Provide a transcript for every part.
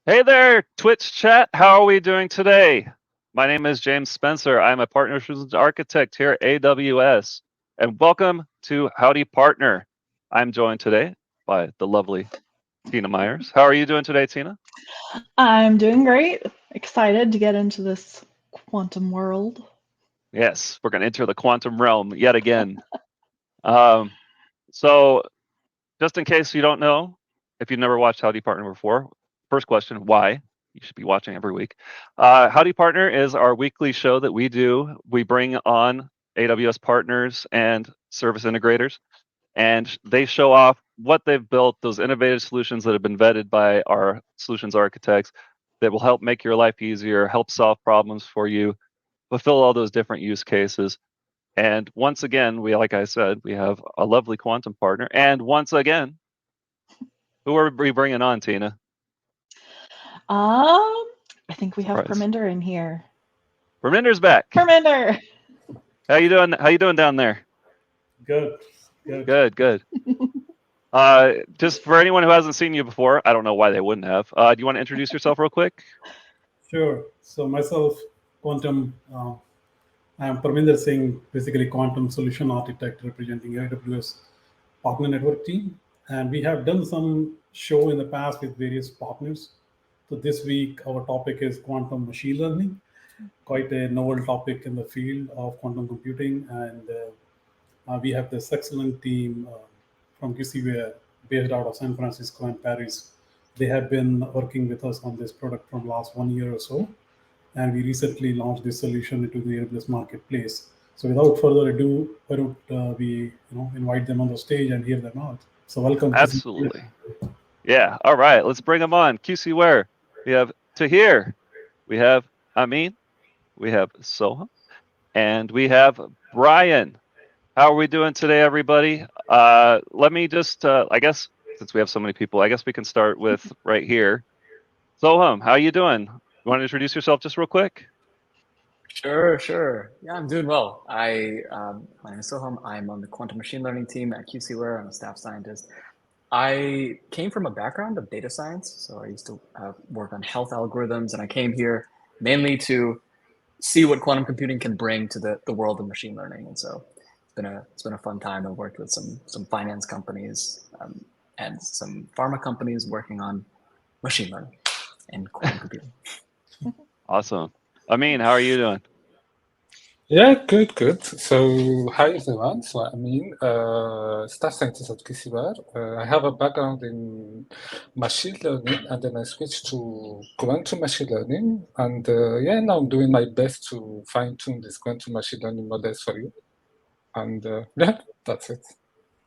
Hey there, Twitch chat. How are we doing today? My name is James Spencer. I'm a partner solutions architect here at AWS. And welcome to Howdy Partner. I'm joined today by the lovely Tina Myers. How are you doing today, Tina? I'm doing great. Excited to get into this quantum world. Yes, we're going to enter the quantum realm yet again. Um, so, just in case you don't know, if you've never watched Howdy Partner before, first question, why? You should be watching every week. Howdy Partner is our weekly show that we do. We bring on AWS partners and service integrators, and they show off what they've built, those innovative solutions that have been vetted by our solutions architects that will help make your life easier, help solve problems for you, fulfill all those different use cases. And once again, like I said, we have a lovely quantum partner. And once again, who are we bringing on, Tina? I think we have Surprise. Perminder in here. Perminder's back. Perminder. How you doing? How you doing down there? Good. Good. Just for anyone who hasn't seen you before, I don't know why they wouldn't have. Do you want to introduce yourself real quick? Sure. So myself, quantum, I am Perminder Singh, basically quantum solution architect representing AWS partner network team. And we have done some show in the past with various partners. So this week, our topic is quantum machine learning, quite a novel topic in the field of quantum computing. And we have this excellent team from QC Ware based out of San Francisco and Paris. They have been working with us on this product from last 1 year or so, and we recently launched this solution into the AWS marketplace. So without further ado, why don't we invite them on the stage and hear them out? So welcome. Absolutely. Yeah. All right. Let's bring them on. QC Ware. We have Taher. We have Amine. We have Sohum. And we have Brian. How are we doing today, everybody? Let me just, I guess, since we have so many people, I guess we can start with right here. Sohum, how you doing? You want to introduce yourself just real quick? Sure. Yeah, I'm doing well. My name is Sohum. I'm on the quantum machine learning team at QC Ware. I'm a staff scientist. I came from a background of data science, so I used to work on health algorithms, and I came here mainly to see what quantum computing can bring to the world of machine learning. And so it's been a fun time. I've worked with some finance companies and some pharma companies working on machine learning and quantum computing. Awesome. Amine, how are you doing? Yeah, good. So, hi everyone. So, Amine, staff scientist at QC Ware. I have a background in machine learning, and then I switched to quantum machine learning. And now I'm doing my best to fine tune these quantum machine learning models for you. And that's it.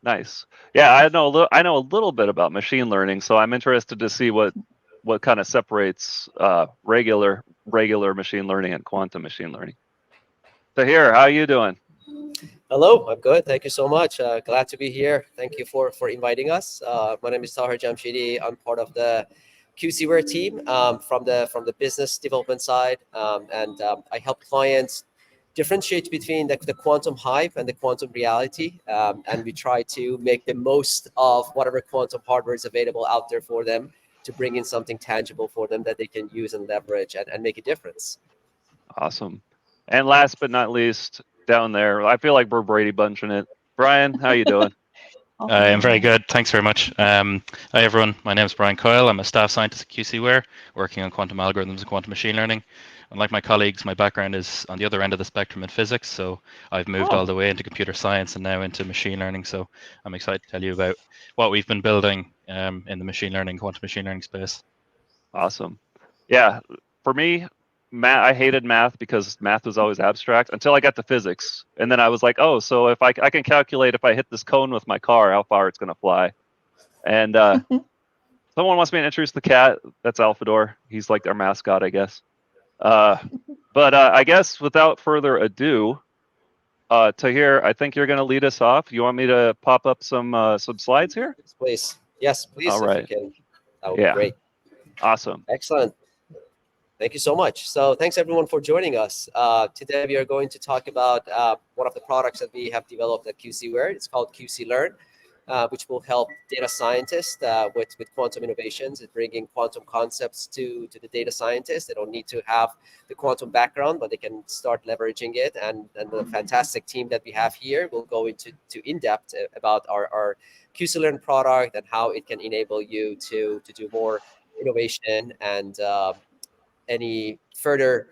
Nice. Yeah, I know a little bit about machine learning, so I'm interested to see what kind of separates regular machine learning and quantum machine learning. So here, how are you doing? Hello, I'm good. Thank you so much. Glad to be here. Thank you for inviting us. My name is Taher Jamshidi. I'm part of the QC Ware team from the business development side, and I help clients differentiate between the quantum hype and the quantum reality, and we try to make the most of whatever quantum hardware is available out there for them to bring in something tangible for them that they can use and leverage and make a difference. Awesome. And last but not least, down there, I feel like we're Brady bunching it. Brian, how you doing? I'm very good. Thanks very much. Hi, everyone. My name is Brian Coyle. I'm a staff scientist at QC Ware, working on quantum algorithms and quantum machine learning. Unlike my colleagues, my background is on the other end of the spectrum in physics. So I've moved all the way into computer science and now into machine learning. So I'm excited to tell you about what we've been building in the machine learning, quantum machine learning space. Awesome. Yeah, for me, I hated math because math was always abstract until I got to physics. And then I was like, oh, so if I can calculate if I hit this cone with my car, how far it's going to fly. And someone wants me to introduce the cat. That's Alphador. He's like our mascot, I guess. But I guess without further ado, Taher, I think you're going to lead us off. You want me to pop up some slides here? Please. Yes, please. All right. If you can. That would be great. Awesome. Excellent. Thank you so much. So thanks everyone for joining us. Today we are going to talk about one of the products that we have developed at QC Ware. It's called QCLearn. which will help data scientists with quantum innovations and bringing quantum concepts to the data scientists. They don't need to have the quantum background, but they can start leveraging it. And the fantastic team that we have here will go into in depth about our QCLearn product and how it can enable you to do more innovation and any further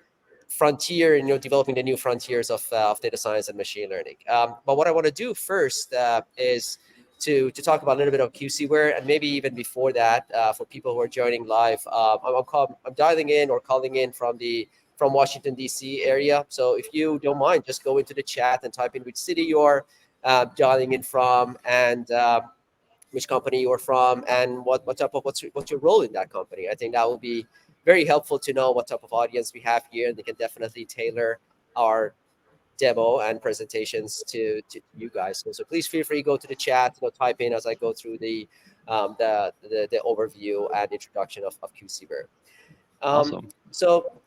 frontier, developing the new frontiers of data science and machine learning. But what I want to do first is to talk about a little bit of QC Ware, and maybe even before that, for people who are joining live, I'm dialing in or calling in from Washington D.C. area. So if you don't mind, just go into the chat and type in which city you're dialing in from, and which company you're from, and what's your role in that company. I think that will be very helpful to know what type of audience we have here, and they can definitely tailor our demo and presentations to you guys. So please feel free to go to the chat, type in as I go through the overview and introduction of QC Ware. Awesome. So,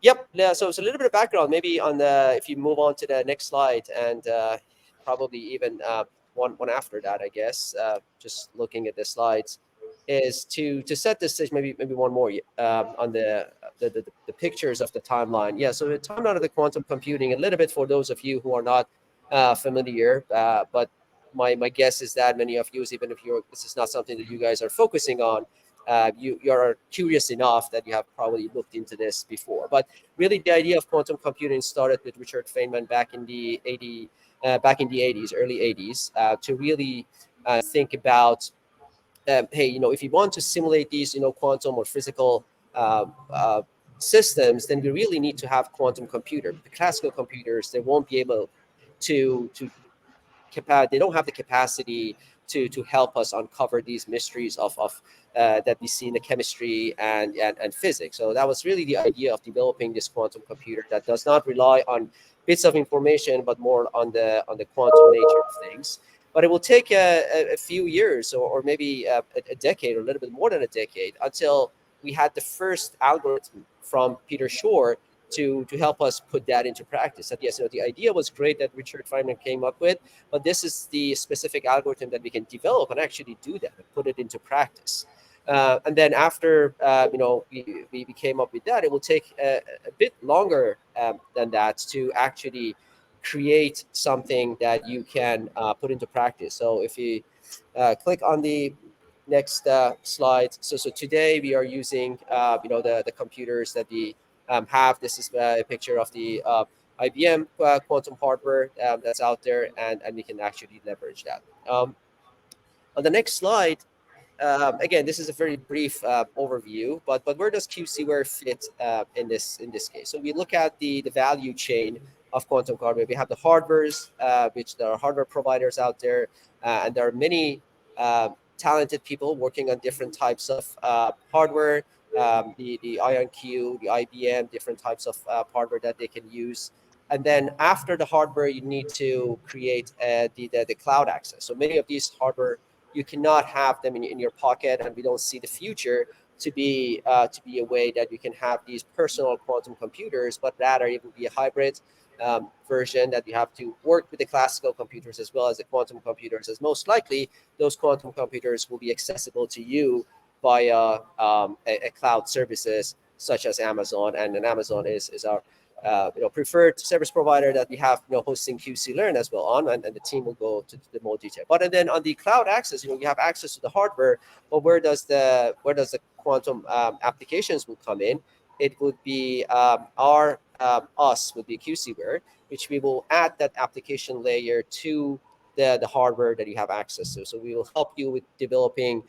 yep. Yeah, so it's a little bit of background, maybe on if you move on to the next slide, and probably even one after that, I guess. Just looking at the slides, is to set this stage. Maybe one more on the pictures of the timeline. Yeah. So the timeline of the quantum computing, a little bit for those of you who are not familiar, but my guess is that many of you, even if this is not something that you guys are focusing on, you're curious enough that you have probably looked into this before. But really, the idea of quantum computing started with Richard Feynman back in the 80s, early 80s, to really think about, hey, if you want to simulate these, quantum or physical systems, then we really need to have quantum computer. The classical computers, they won't be able to they don't have the capacity to help us uncover these mysteries of that we see in the chemistry and physics. So that was really the idea of developing this quantum computer that does not rely on bits of information, but more on the quantum nature of things. But it will take a few years, or maybe a decade, or a little bit more than a decade, until we had the first algorithm from Peter Shor to help us put that into practice. And yes, the idea was great that Richard Feynman came up with, but this is the specific algorithm that we can develop and actually do that and put it into practice. And then after we came up with that, it will take a bit longer than that to actually create something that you can put into practice. So if you click on the next slide, so today we are using the computers that we have. This is a picture of the IBM quantum hardware that's out there, and we can actually leverage that. On the next slide, again, this is a very brief overview, but where does QC Ware fit in this case? So we look at the value chain of quantum hardware. We have the hardwares, which there are hardware providers out there, and there are many talented people working on different types of hardware. The IonQ, the IBM, different types of hardware that they can use. And then after the hardware, you need to create the cloud access. So many of these hardware, you cannot have them in your pocket, and we don't see the future to be a way that you can have these personal quantum computers, but rather it will be a hybrid version that you have to work with the classical computers as well as the quantum computers, as most likely those quantum computers will be accessible to you via a cloud services such as Amazon, and then Amazon is our preferred service provider that we have hosting QCLearn as well on, and the team will go to the more detail. But then on the cloud access, you have access to the hardware, but where does the quantum applications will come in? It would be us would be QC Ware, which we will add that application layer to the hardware that you have access to. So we will help you with developing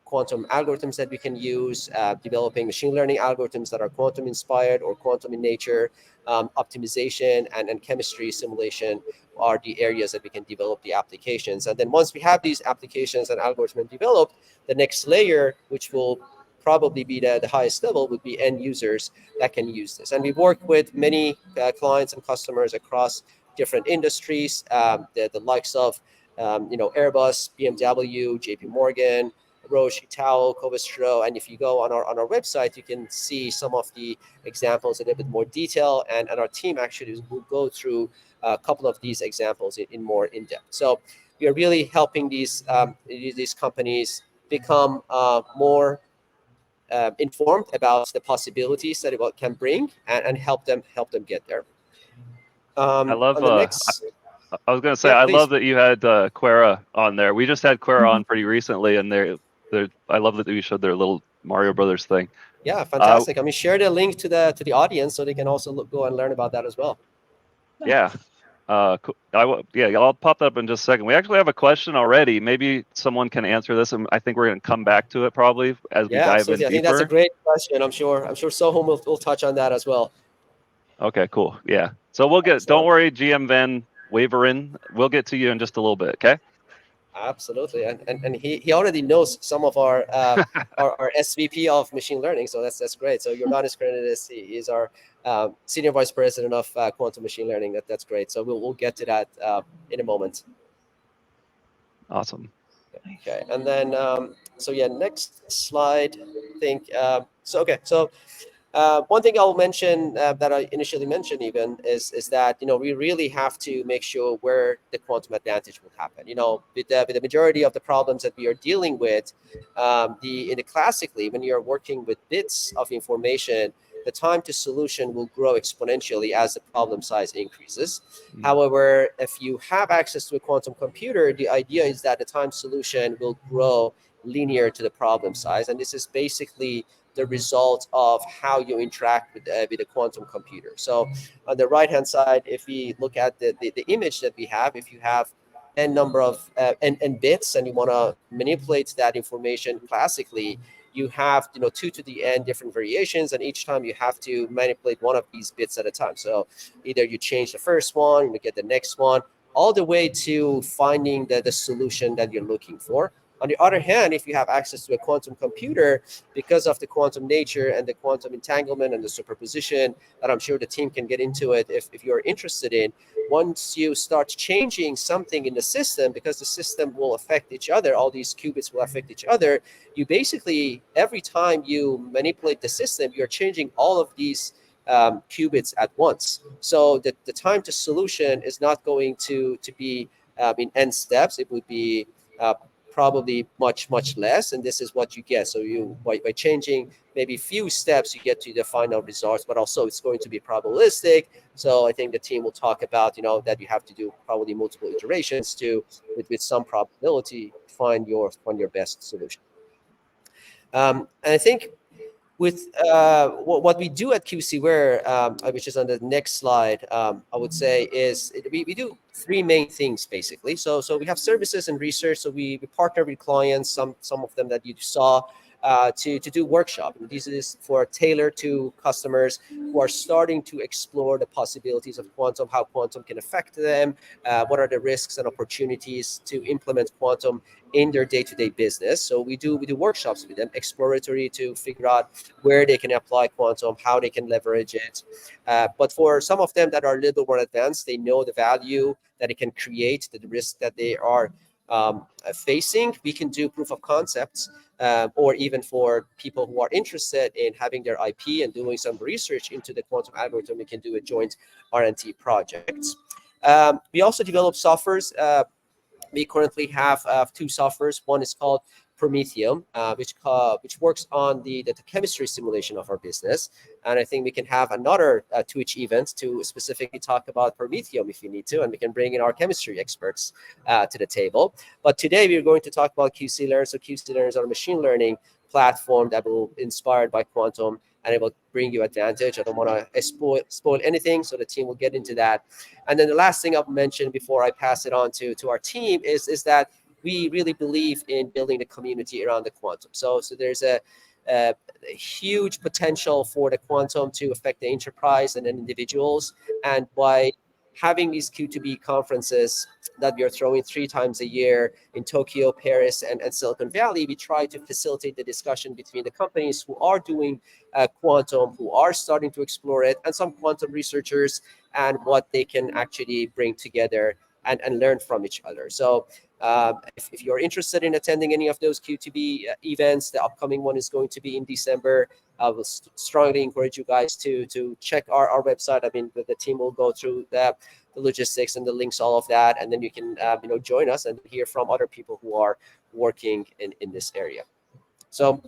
quantum algorithms that we can use, developing machine learning algorithms that are quantum inspired or quantum in nature, optimization and chemistry simulation are the areas that we can develop the applications. And then once we have these applications and algorithms developed, the next layer, which will probably be the highest level, would be end users that can use this. And we work with many clients and customers across different industries, the likes of Airbus, BMW, JP Morgan, Roche, Tao, Covestro, and if you go on our website, you can see some of the examples in a bit more detail, and our team actually will go through a couple of these examples in more in depth. So we are really helping these companies become more informed about the possibilities that it can bring, and help them get there. I love. On the next, I was gonna say, yeah, I please. love that you had Quera on there. We just had Quera on pretty recently, and I love that you showed their little Mario Brothers thing. Yeah, fantastic. I mean, share the link to the audience so they can also go and learn about that as well. Yeah. Cool. I'll pop that up in just a second. We actually have a question already. Maybe someone can answer this, and I think we're going to come back to it probably as we dive Absolutely. in I think that's a deeper. great question. I'm sure Sohum will touch on that as well. Okay, cool. Yeah. So we'll get. Excellent. Don't worry, GM Van Waveren. We'll get to you in just a little bit. Okay. Absolutely, and he already knows some of our our SVP of machine learning, so that's great. So Iordanis Kerenidis, he is our senior vice president of quantum machine learning. That's great. So we'll get to that in a moment. Awesome. Okay, and then so yeah, next slide. I think so. One thing I'll mention that I initially mentioned even is that we really have to make sure where the quantum advantage will happen. With the majority of the problems that we are dealing with, classically when you're working with bits of information, the time to solution will grow exponentially as the problem size increases. However, if you have access to a quantum computer, the idea is that the time solution will grow linear to the problem size, and this is basically the result of how you interact with a quantum computer. So on the right hand side, if we look at the image that we have, if you have n number of n bits and you want to manipulate that information classically, you have 2 to the n different variations, and each time you have to manipulate one of these bits at a time. So either you change the first one, you get the next one, all the way to finding the solution that you're looking for. On the other hand, if you have access to a quantum computer, because of the quantum nature and the quantum entanglement and the superposition, that I'm sure the team can get into it if you're interested in, once you start changing something in the system, because the system will affect each other, all these qubits will affect each other, you basically, every time you manipulate the system, you're changing all of these qubits at once. So the time to solution is not going to be in n steps. It would be probably much less, and this is what you get. So you by changing maybe few steps, you get to the final results, but also it's going to be probabilistic. So I think the team will talk about that you have to do probably multiple iterations to with some probability find your best solution. And I think with what we do at QC Ware, which is on the next slide, I would say is we do 3 main things basically. So we have services and research. So we partner with clients, some of them that you saw, to do workshop. And this is for tailored to customers who are starting to explore the possibilities of quantum, how quantum can affect them, what are the risks and opportunities to implement quantum in their day-to-day business. So we do workshops with them, exploratory, to figure out where they can apply quantum, how they can leverage it. But for some of them that are a little more advanced, they know the value that it can create, the risk that they are facing. We can do proof of concepts, or even for people who are interested in having their IP and doing some research into the quantum algorithm, we can do a joint R&D projects. We also develop softwares. We currently have 2 softwares. One is called Prometheum, which works on the chemistry simulation of our business. And I think we can have another Twitch event to specifically talk about Prometheum if you need to, and we can bring in our chemistry experts to the table. But today we're going to talk about QCLearn. So QCLearn is our machine learning platform that will be inspired by quantum, and it will bring you advantage. I don't want to spoil anything, so the team will get into that. And then the last thing I'll mention before I pass it on to our team is that we really believe in building the community around the quantum. So there's a huge potential for the quantum to affect the enterprise and then individuals. And by having these Q2B conferences that we are throwing 3 times a year in Tokyo, Paris, and Silicon Valley, we try to facilitate the discussion between the companies who are doing quantum, who are starting to explore it, and some quantum researchers, and what they can actually bring together and learn from each other. So If you're interested in attending any of those QTB events, the upcoming one is going to be in December. I will strongly encourage you guys to check our website. I mean, the team will go through the logistics and the links, all of that, and then you can join us and hear from other people who are working in this area. So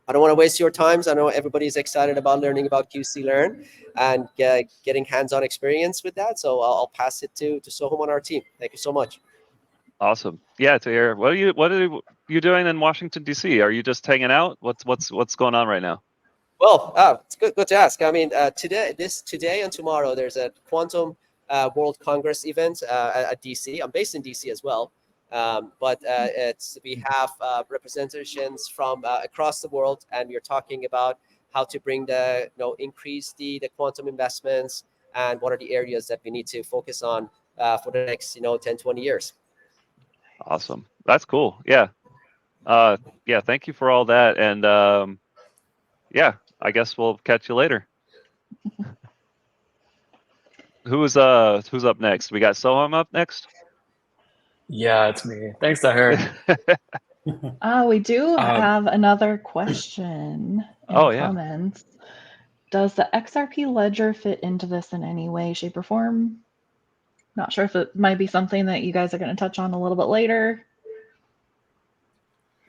I don't want to waste your time. I know everybody's excited about learning about QCLearn and getting hands-on experience with that. So I'll pass it to Sohum on our team. Thank you so much. Awesome. Yeah, Taher, what are you doing in Washington D.C.? Are you just hanging out? What's going on right now? Well, it's good to ask. I mean, today and tomorrow there's a Quantum World Congress event at DC. I'm based in DC as well, but we have representations from across the world, and we're talking about how to bring increase the quantum investments and what are the areas that we need to focus on for the next 10, 20 years. Awesome. That's cool. Yeah. Yeah. Thank you for all that, and yeah, I guess we'll catch you later. Who's up next? We got Sohum up next. Yeah, it's me. Thanks, Taher. We do have another question in Oh, the yeah. comments. Does the XRP ledger fit into this in any way, shape, or form? Not sure if it might be something that you guys are going to touch on a little bit later.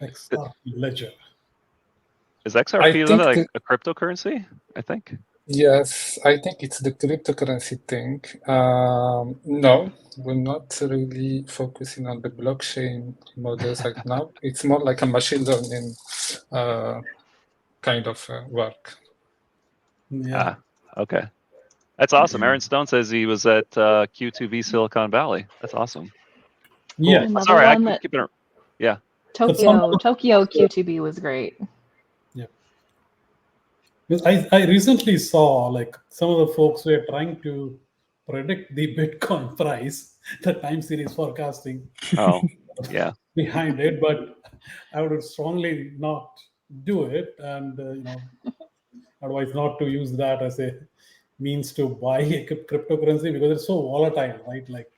XRP ledger. Is XRP think like a cryptocurrency? I think. Yes, I think it's the cryptocurrency thing. No, we're not really focusing on the blockchain models right now. It's more like a machine learning kind of work. Yeah. Okay. That's awesome. Aaron Stone says he was at Q2B Silicon Valley. That's awesome. Yeah. Another Sorry, I one keep that keeping it. Yeah. Tokyo QTB was great. I recently saw like some of the folks were trying to predict the Bitcoin price, the time series forecasting. Oh, yeah. Behind it, but I would strongly not do it, and otherwise not to use that as a means to buy a cryptocurrency because it's so volatile, right? Like,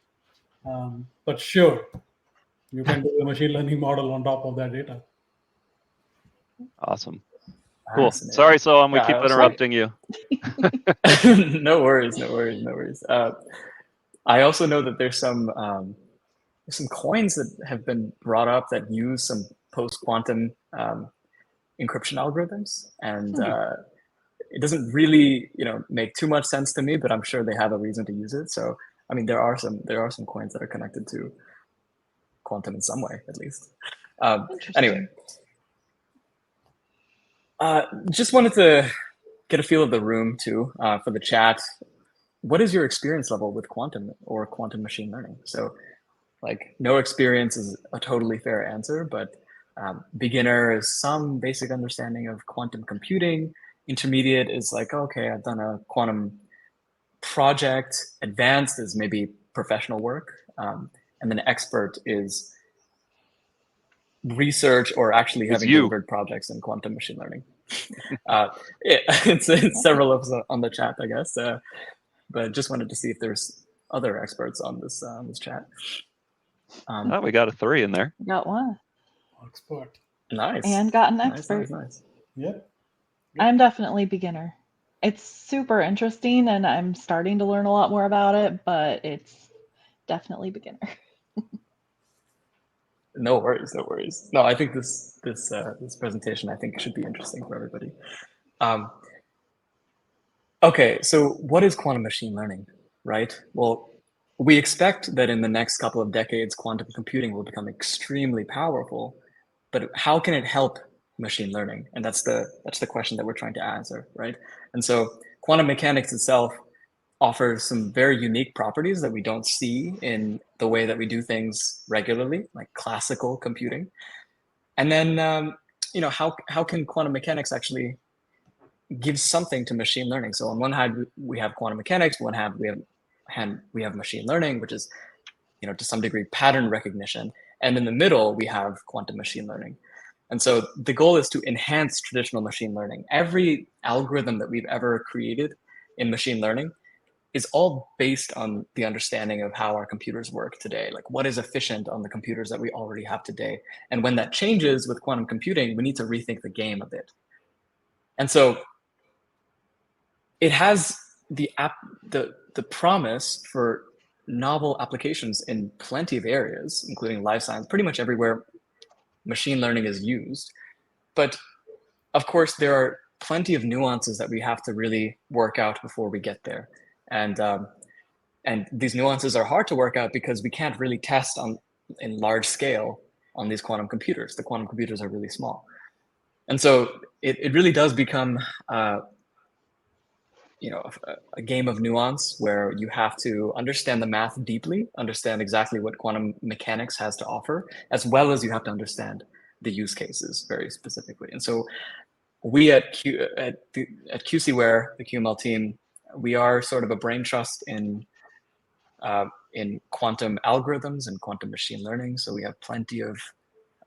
but sure, you can do a machine learning model on top of that data. Awesome. Cool. Sorry, Sohum, we keep interrupting you. No worries. I also know that there's some coins that have been brought up that use some post-quantum encryption algorithms, and it doesn't really make too much sense to me, but I'm sure they have a reason to use it. So I mean, there are some coins that are connected to quantum in some way, at least. Anyway. Just wanted to get a feel of the room too for the chat. What is your experience level with quantum or quantum machine learning? So like no experience is a totally fair answer, but beginner is some basic understanding of quantum computing. Intermediate is like, okay, I've done a quantum project. Advanced is maybe professional work. And then expert is research or actually having delivered projects in quantum machine learning. It's several of us on the chat, I guess, but just wanted to see if there's other experts on this chat. We got a 3 in there. Got one. Expert. Nice. And got an expert. Nice. Yeah. I'm definitely beginner. It's super interesting, and I'm starting to learn a lot more about it, but it's definitely beginner. No worries. No, I think this presentation should be interesting for everybody. Okay, so what is quantum machine learning, right? Well, we expect that in the next couple of decades, quantum computing will become extremely powerful, but how can it help machine learning? And that's the question that we're trying to answer, right? And so quantum mechanics itself offers some very unique properties that we don't see in the way that we do things regularly, like classical computing. And then, how can quantum mechanics actually give something to machine learning? So on one hand, we have quantum mechanics. On one hand, we have machine learning, which is, to some degree, pattern recognition. And in the middle, we have quantum machine learning. And so the goal is to enhance traditional machine learning. Every algorithm that we've ever created in machine learning is all based on the understanding of how our computers work today. Like what is efficient on the computers that we already have today. And when that changes with quantum computing, we need to rethink the game a bit. And so it has the promise for novel applications in plenty of areas, including life science, pretty much everywhere machine learning is used. But of course, there are plenty of nuances that we have to really work out before we get there. And these nuances are hard to work out because we can't really test in large scale on these quantum computers. The quantum computers are really small. And so it really does become a game of nuance where you have to understand the math deeply, understand exactly what quantum mechanics has to offer, as well as you have to understand the use cases very specifically. And so we at QC Ware, the QML team, we are sort of a brain trust in quantum algorithms and quantum machine learning. So we have plenty of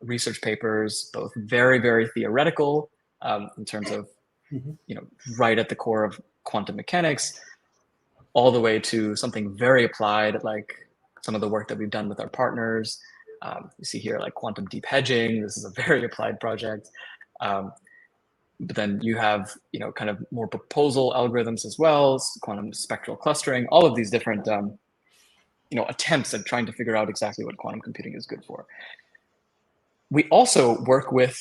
research papers, both very, very theoretical in terms of, right at the core of quantum mechanics, all the way to something very applied, like some of the work that we've done with our partners. You see here, like quantum deep hedging. This is a very applied project. But then you have, kind of more proposal algorithms as well, quantum spectral clustering, all of these different, attempts at trying to figure out exactly what quantum computing is good for. We also work with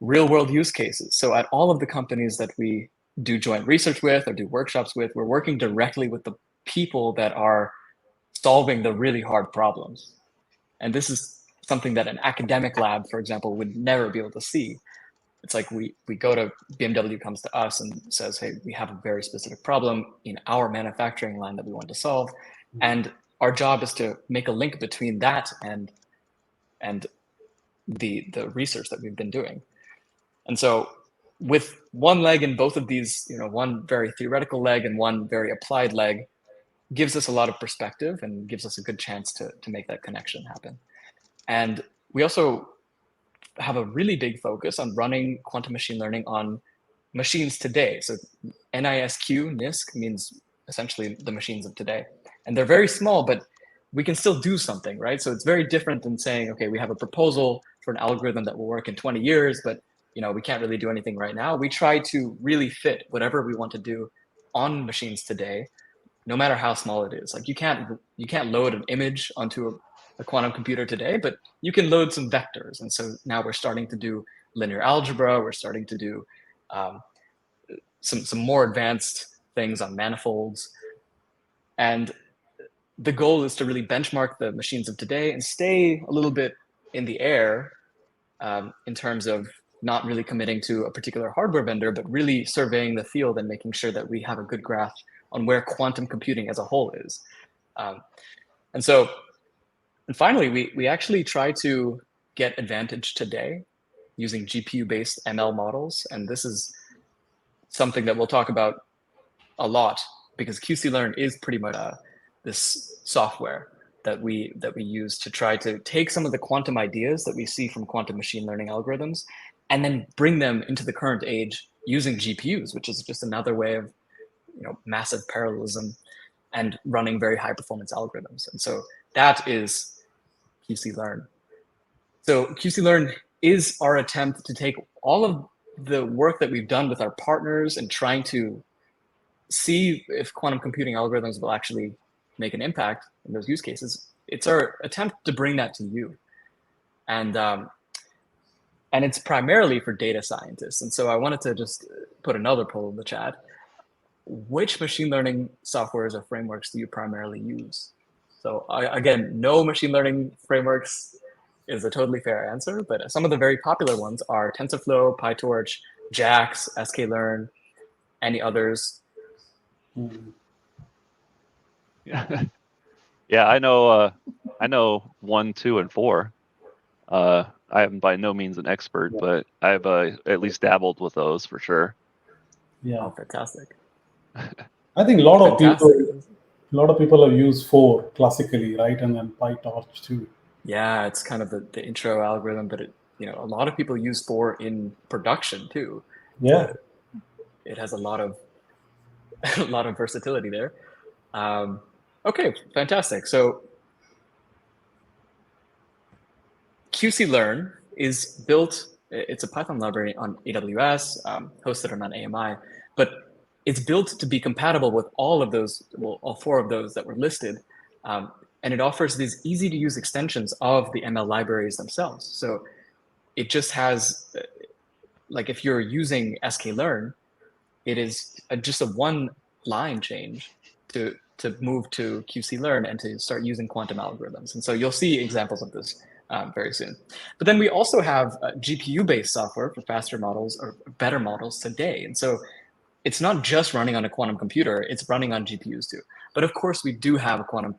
real world use cases. So at all of the companies that we do joint research with or do workshops with, we're working directly with the people that are solving the really hard problems. And this is something that an academic lab, for example, would never be able to see. It's like we go to, BMW comes to us and says, hey, we have a very specific problem in our manufacturing line that we want to solve. And our job is to make a link between that and the research that we've been doing. And so with one leg in both of these, one very theoretical leg and one very applied leg, gives us a lot of perspective and gives us a good chance to make that connection happen. And we also have a really big focus on running quantum machine learning on machines today. So NISQ means essentially the machines of today. And they're very small, but we can still do something, right? So it's very different than saying, okay, we have a proposal for an algorithm that will work in 20 years, but we can't really do anything right now. We try to really fit whatever we want to do on machines today, no matter how small it is. Like you can't load an image onto a quantum computer today, but you can load some vectors. And so now we're starting to do linear algebra. We're starting to do some more advanced things on manifolds. And the goal is to really benchmark the machines of today and stay a little bit in the air in terms of not really committing to a particular hardware vendor, but really surveying the field and making sure that we have a good grasp on where quantum computing as a whole is. And finally, we actually try to get advantage today using GPU-based ML models. And this is something that we'll talk about a lot because QCLearn is pretty much this software that we use to try to take some of the quantum ideas that we see from quantum machine learning algorithms and then bring them into the current age using GPUs, which is just another way of massive parallelism and running very high performance algorithms. And so that is QCLearn. So QCLearn is our attempt to take all of the work that we've done with our partners and trying to see if quantum computing algorithms will actually make an impact in those use cases. It's our attempt to bring that to you. And it's primarily for data scientists. And so I wanted to just put another poll in the chat. Which machine learning softwares or frameworks do you primarily use? So again, no machine learning frameworks is a totally fair answer, but some of the very popular ones are TensorFlow, PyTorch, JAX, sklearn, any others. Yeah, I know 1, 2, and 4. I am by no means an expert, but I've at least dabbled with those for sure. Yeah. Oh, fantastic. I think a lot of people have used 4 classically, right? And then PyTorch too. Yeah, it's kind of the intro algorithm, but a lot of people use 4 in production too. Yeah. It has a lot of versatility there. Okay, fantastic. So QCLearn is built, it's a Python library on AWS, hosted on AMI, but it's built to be compatible with all of those, well, all 4 of those that were listed. And it offers these easy to use extensions of the ML libraries themselves. So it just has, like if you're using sklearn, it is just a 1 line change to move to QCLearn and to start using quantum algorithms. And so you'll see examples of this very soon. But then we also have GPU-based software for faster models or better models today. And so it's not just running on a quantum computer, it's running on GPUs too. But of course, we do have a quantum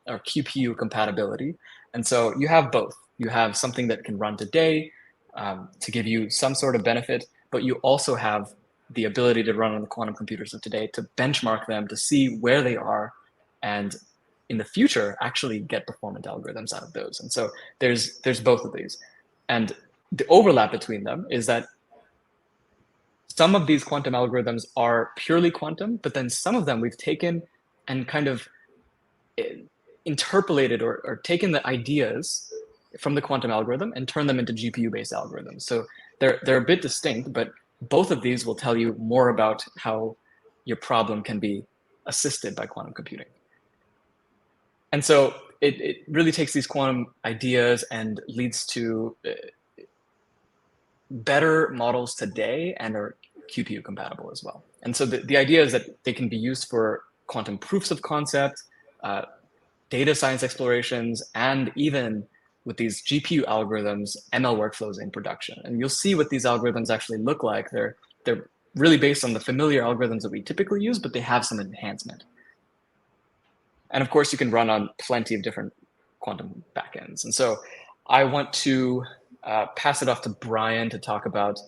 or QPU compatibility. And so you have both. You have something that can run today to give you some sort of benefit, but you also have the ability to run on the quantum computers of today to benchmark them, to see where they are, and in the future actually get performant algorithms out of those. And so there's both of these. And the overlap between them is that some of these quantum algorithms are purely quantum, but then some of them we've taken and kind of interpolated or taken the ideas from the quantum algorithm and turned them into GPU-based algorithms. So they're a bit distinct, but both of these will tell you more about how your problem can be assisted by quantum computing. And so it really takes these quantum ideas and leads to better models today and are QPU compatible as well. And so the idea is that they can be used for quantum proofs of concept, data science explorations, and even with these GPU algorithms, ML workflows in production. And you'll see what these algorithms actually look like. They're really based on the familiar algorithms that we typically use, but they have some enhancement. And of course, you can run on plenty of different quantum backends. And so I want to pass it off to Brian to talk about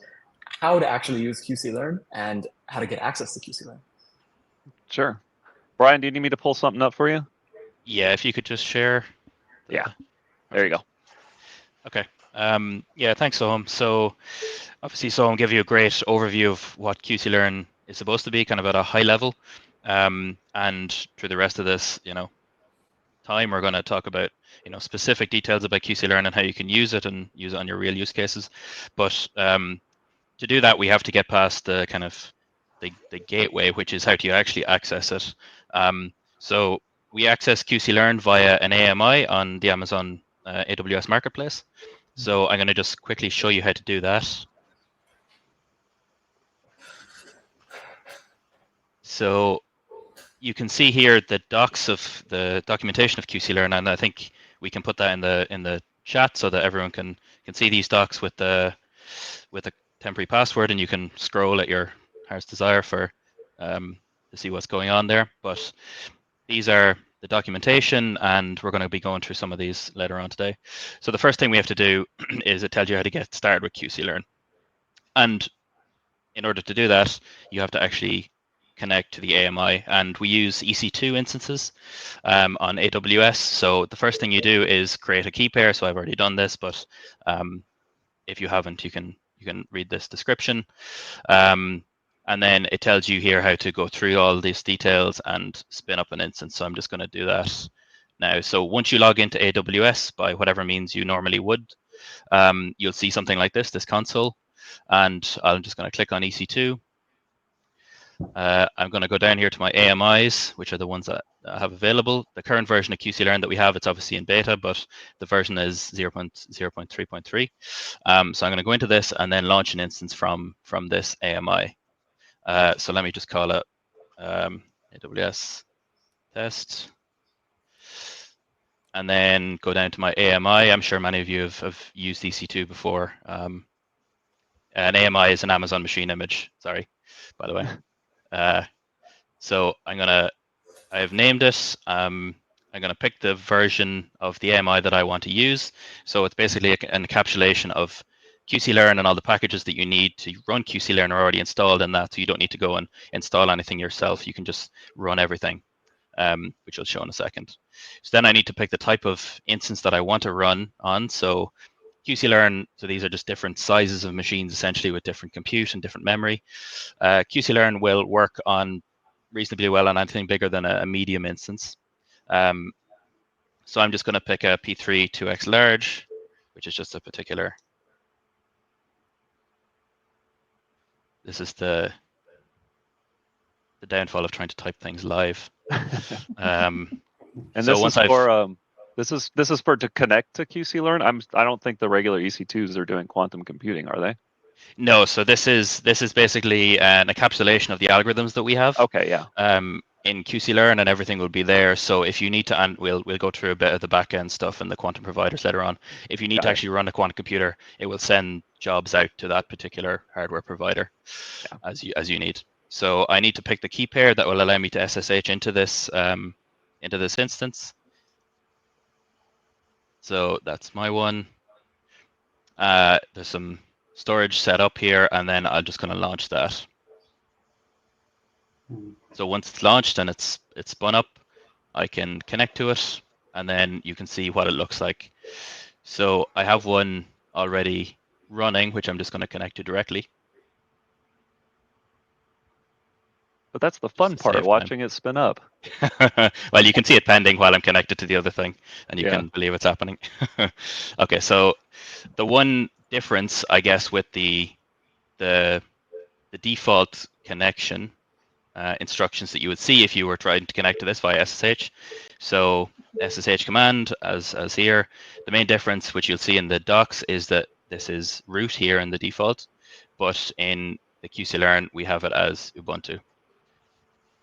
how to actually use QCLearn and how to get access to QCLearn. Sure. Brian, do you need me to pull something up for you? Yeah, if you could just share. Yeah, there you go. Okay. Yeah, thanks, Sohum. So obviously, Sohum gave you a great overview of what QCLearn is supposed to be, kind of at a high level. And through the rest of this, time, we're going to talk about, specific details about QCLearn and how you can use it and use it on your real use cases. But to do that, we have to get past the kind of the gateway, which is how do you actually access it. So we access QCLearn via an AMI on the Amazon AWS Marketplace. So I'm going to just quickly show you how to do that. So you can see here the docs of the documentation of QCLearn, and I think we can put that in the chat so that everyone can see these docs with a temporary password, and you can scroll at your heart's desire for to see what's going on there. But these are the documentation, and we're going to be going through some of these later on today. So the first thing we have to do is it tells you how to get started with QCLearn. And in order to do that, you have to actually connect to the AMI, and we use EC2 instances on AWS. So the first thing you do is create a key pair. So I've already done this, but if you haven't, you can read this description. And then it tells you here how to go through all these details and spin up an instance. So I'm just going to do that now. So once you log into AWS by whatever means you normally would, you'll see something like this console. And I'm just going to click on EC2. I'm going to go down here to my AMIs, which are the ones that I have available. The current version of QCLearn that we have, it's obviously in beta, but the version is 0.3.3. So I'm going to go into this and then launch an instance from this AMI. So let me just call it AWS test. And then go down to my AMI. I'm sure many of you have used EC2 before. An AMI is an Amazon machine image, sorry, by the way. So I have named it. I'm going to pick the version of the AMI that I want to use. So it's basically an encapsulation of QCLearn, and all the packages that you need to run QCLearn are already installed in that. So you don't need to go and install anything yourself. You can just run everything, which I'll show in a second. So then I need to pick the type of instance that I want to run on. So QCLearn, so these are just different sizes of machines, essentially, with different compute and different memory. QCLearn will work on reasonably well on anything bigger than a medium instance. So I'm just going to pick a P3 2x large, which is just a particular. This is the downfall of trying to type things live. And so this once is for this is for to connect to QCLearn. I don't think the regular EC2s are doing quantum computing, are they? No. So this is basically an encapsulation of the algorithms that we have. Okay, yeah. In QCLearn, and everything will be there. So if you need to, and we'll go through a bit of the backend stuff and the quantum providers later on. If you need to actually run a quantum computer, it will send jobs out to that particular hardware provider as you need. So I need to pick the key pair that will allow me to SSH into this instance. So that's my one. There's some storage set up here, and then I'm just going to launch that. So once it's launched and it's spun up, I can connect to it, and then you can see what it looks like. So I have one already running, which I'm just going to connect to directly. But that's the fun part, watching it spin up. Well, you can see it pending while I'm connected to the other thing, and you can believe it's happening. Okay, so the one difference, I guess, with the default connection instructions that you would see if you were trying to connect to this via SSH. So SSH command, as here, the main difference, which you'll see in the docs, is that this is root here in the default, but in the QCLearn, we have it as Ubuntu.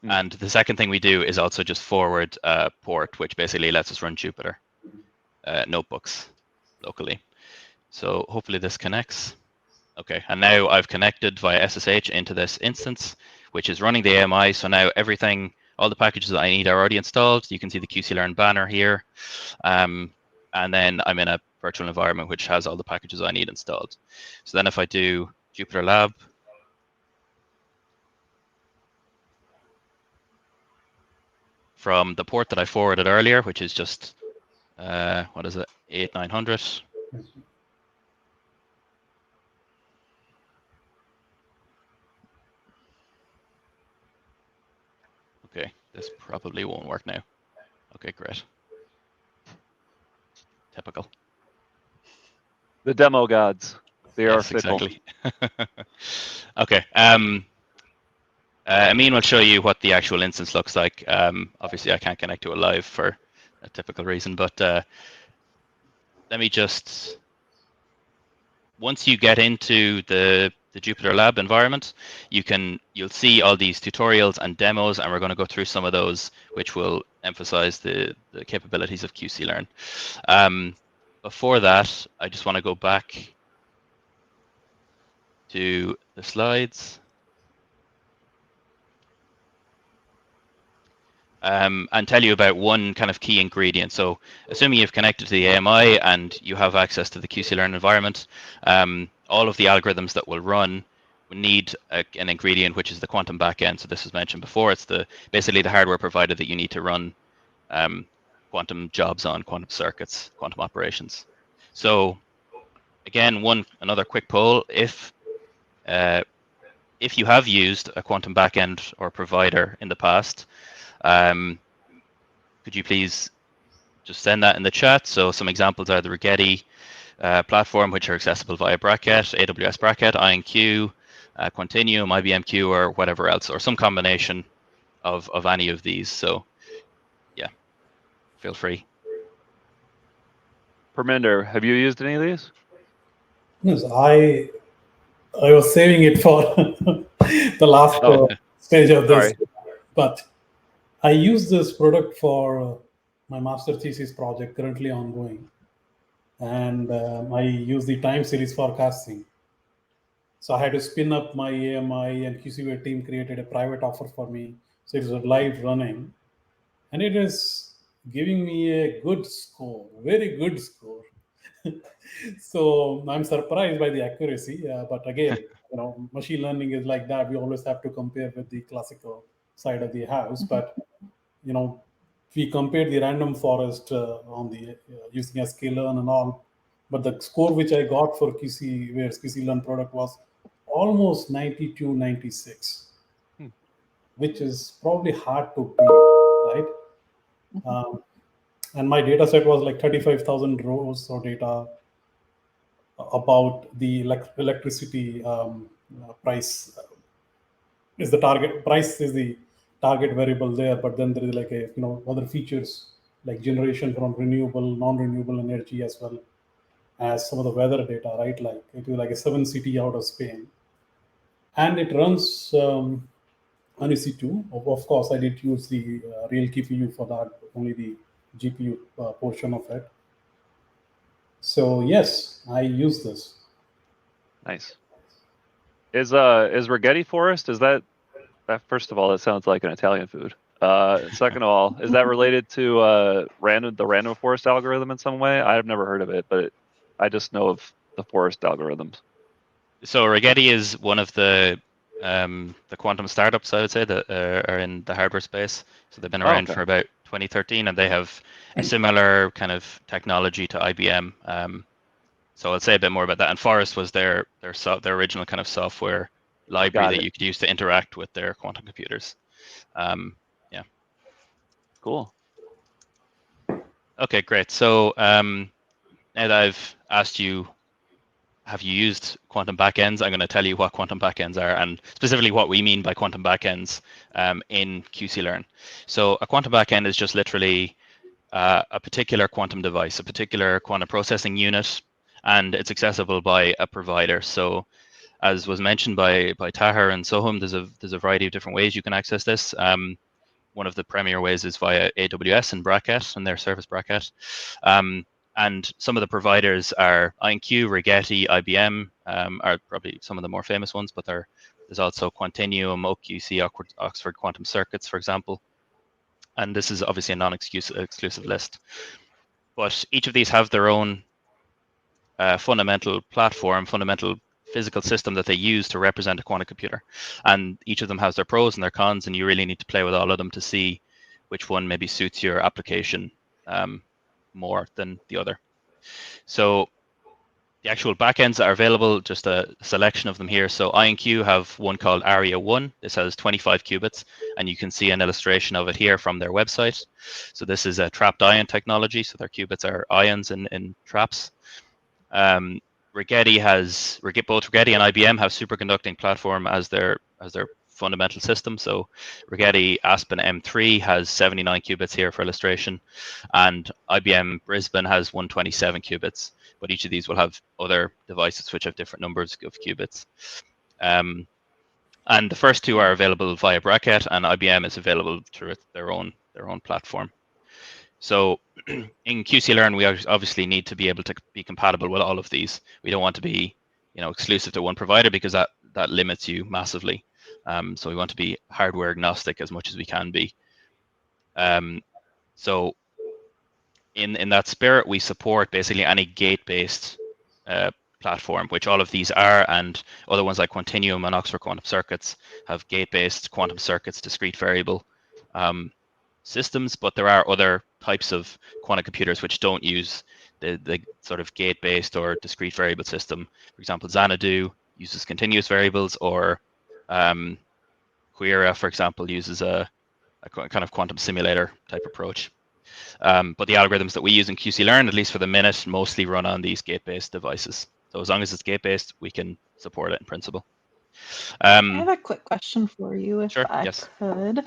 And the second thing we do is also just forward port, which basically lets us run Jupyter notebooks locally. So hopefully this connects. Okay, and now I've connected via SSH into this instance, which is running the AMI. So now everything, all the packages that I need are already installed. You can see the QCLearn banner here. And then I'm in a virtual environment which has all the packages I need installed. So then if I do Jupyter Lab, from the port that I forwarded earlier, which is just, what is it, 8900. Okay, this probably won't work now. Okay, great. Typical. The demo gods, they are Yes, fickle. exactly. Okay. Amine will show you what the actual instance looks like. Obviously, I can't connect to it live for a typical reason, but let me just, once you get into the Jupyter Lab environment, you'll see all these tutorials and demos, and we're going to go through some of those, which will emphasize the capabilities of QCLearn. Before that, I just want to go back to the slides. And tell you about one kind of key ingredient. So assuming you've connected to the AMI and you have access to the QCLearn environment, all of the algorithms that will run will need an ingredient, which is the quantum backend. So this was mentioned before. It's basically the hardware provider that you need to run quantum jobs on, quantum circuits, quantum operations. So again, another quick poll. If you have used a quantum backend or provider in the past, could you please just send that in the chat? So some examples are the Rigetti platform, which are accessible via Bracket, AWS Bracket, IonQ, Quantinuum, IBMQ, or whatever else, or some combination of any of these. So yeah, feel free. Perminder, have you used any of these? Yes, I was saving it for the last stage of this, but I use this product for my master thesis project currently ongoing, and I use the time series forecasting. So I had to spin up my AMI, and QC Ware team created a private offer for me. So it was live running, and it is giving me a good score, very good score. So I'm surprised by the accuracy, but again, machine learning is like that. We always have to compare with the classical side of the house. But we compared the random forest on the using a QCLearn and all, but the score which I got for QCLearn product was almost 92, 96. which is probably hard to beat, right? And my data set was like 35,000 rows of data about the electricity price. Is the target price is the target variable there, but then there is like a other features like generation from renewable, non-renewable energy, as well as some of the weather data, right? Like it is like a 7 city out of Spain, and it runs on EC2. Of course, I did use the real GPU for that, only the GPU portion of it. So yes, I use this. Nice. Is Rigetti Forest, is that first of all, that sounds like an Italian food. Second of all, is that related to the random forest algorithm in some way? I've never heard of it, but I just know of the forest algorithms. So Rigetti is one of the quantum startups, I would say, that are in the hardware space. So they've been around for about 2013, and they have a similar kind of technology to IBM. So I'll say a bit more about that. And Forest was their original kind of software library that you could use to interact with their quantum computers. Yeah. Cool. Okay, great. So now that I've asked you, have you used quantum backends? I'm going to tell you what quantum backends are, and specifically what we mean by quantum backends in QCLearn. So a quantum backend is just literally a particular quantum device, a particular quantum processing unit, and it's accessible by a provider. So as was mentioned by Taher and Sohum, there's a variety of different ways you can access this. One of the premier ways is via AWS and Braket and their service Braket. And some of the providers are IonQ, Rigetti, IBM are probably some of the more famous ones, but there's also Quantinuum, OQC, Oxford Quantum Circuits, for example. And this is obviously a non-exclusive list. But each of these have their own fundamental platform, fundamental physical system that they use to represent a quantum computer. And each of them has their pros and their cons, and you really need to play with all of them to see which one maybe suits your application more than the other. So the actual backends are available, just a selection of them here. So IonQ have one called Aria 1. This has 25 qubits, and you can see an illustration of it here from their website. So this is a trapped ion technology, so their qubits are ions in traps. Both Rigetti and IBM have superconducting platform as their fundamental system. So Rigetti Aspen M3 has 79 qubits here for illustration, and IBM Brisbane has 127 qubits. But each of these will have other devices which have different numbers of qubits. And the first two are available via Braket, and IBM is available through their own platform. So in QCLearn, we obviously need to be able to be compatible with all of these. We don't want to be, exclusive to one provider, because that limits you massively. So we want to be hardware agnostic as much as we can be. So in that spirit, we support basically any gate-based platform, which all of these are, and other ones like Quantinuum and Oxford Quantum Circuits have gate-based quantum circuits, discrete variable systems, but there are other types of quantum computers which don't use the sort of gate-based or discrete variable system. For example, Xanadu uses continuous variables, or Quera, for example, uses a kind of quantum simulator type approach. But the algorithms that we use in QCLearn, at least for the minute, mostly run on these gate-based devices. So as long as it's gate-based, we can support it in principle. I have a quick question for you, if Sure, I yes. could.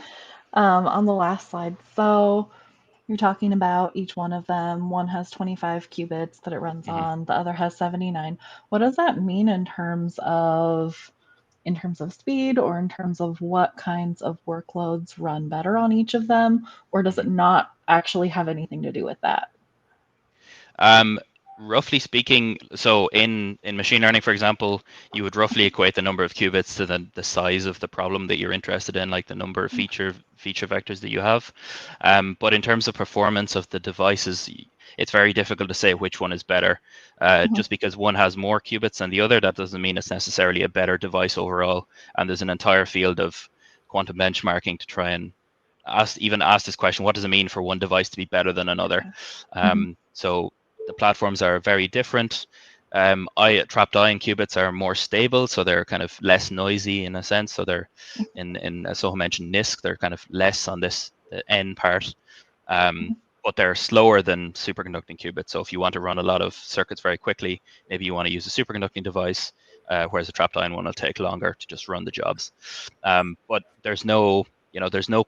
On the last slide, so you're talking about each one of them. One has 25 qubits that it runs on, the other has 79. What does that mean in terms of speed, or in terms of what kinds of workloads run better on each of them, or does it not actually have anything to do with that? Roughly speaking, so in machine learning, for example, you would roughly equate the number of qubits to the size of the problem that you're interested in, like the number of feature vectors that you have. But in terms of performance of the devices, it's very difficult to say which one is better. Just because one has more qubits than the other, that doesn't mean it's necessarily a better device overall. And there's an entire field of quantum benchmarking to try and ask this question: what does it mean for one device to be better than another? So the platforms are very different. trapped ion qubits are more stable, so they're kind of less noisy in a sense. So they're in as Sohum mentioned, NISC, they're kind of less on this the N part, but they're slower than superconducting qubits. So if you want to run a lot of circuits very quickly, maybe you want to use a superconducting device, whereas a trapped ion one will take longer to just run the jobs. But there's no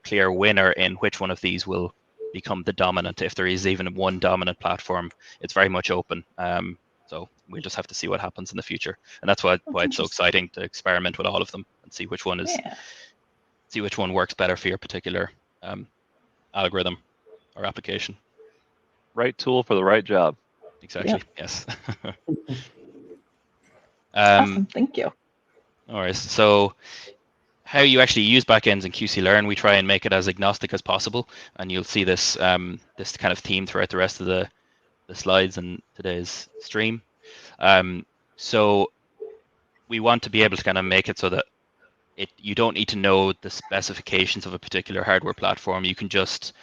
clear winner in which one of these will become the dominant. If there is even one dominant platform, it's very much open. So we'll just have to see what happens in the future, and that's why it's so exciting to experiment with all of them and see which one works better for your particular algorithm or application. Right tool for the right job. Exactly. Yep. Yes. Awesome. Thank you. All right. So how you actually use backends in QCLearn, we try and make it as agnostic as possible, and you'll see this this kind of theme throughout the rest of the slides in today's stream. So we want to be able to kind of make it so that you don't need to know the specifications of a particular hardware platform. You can just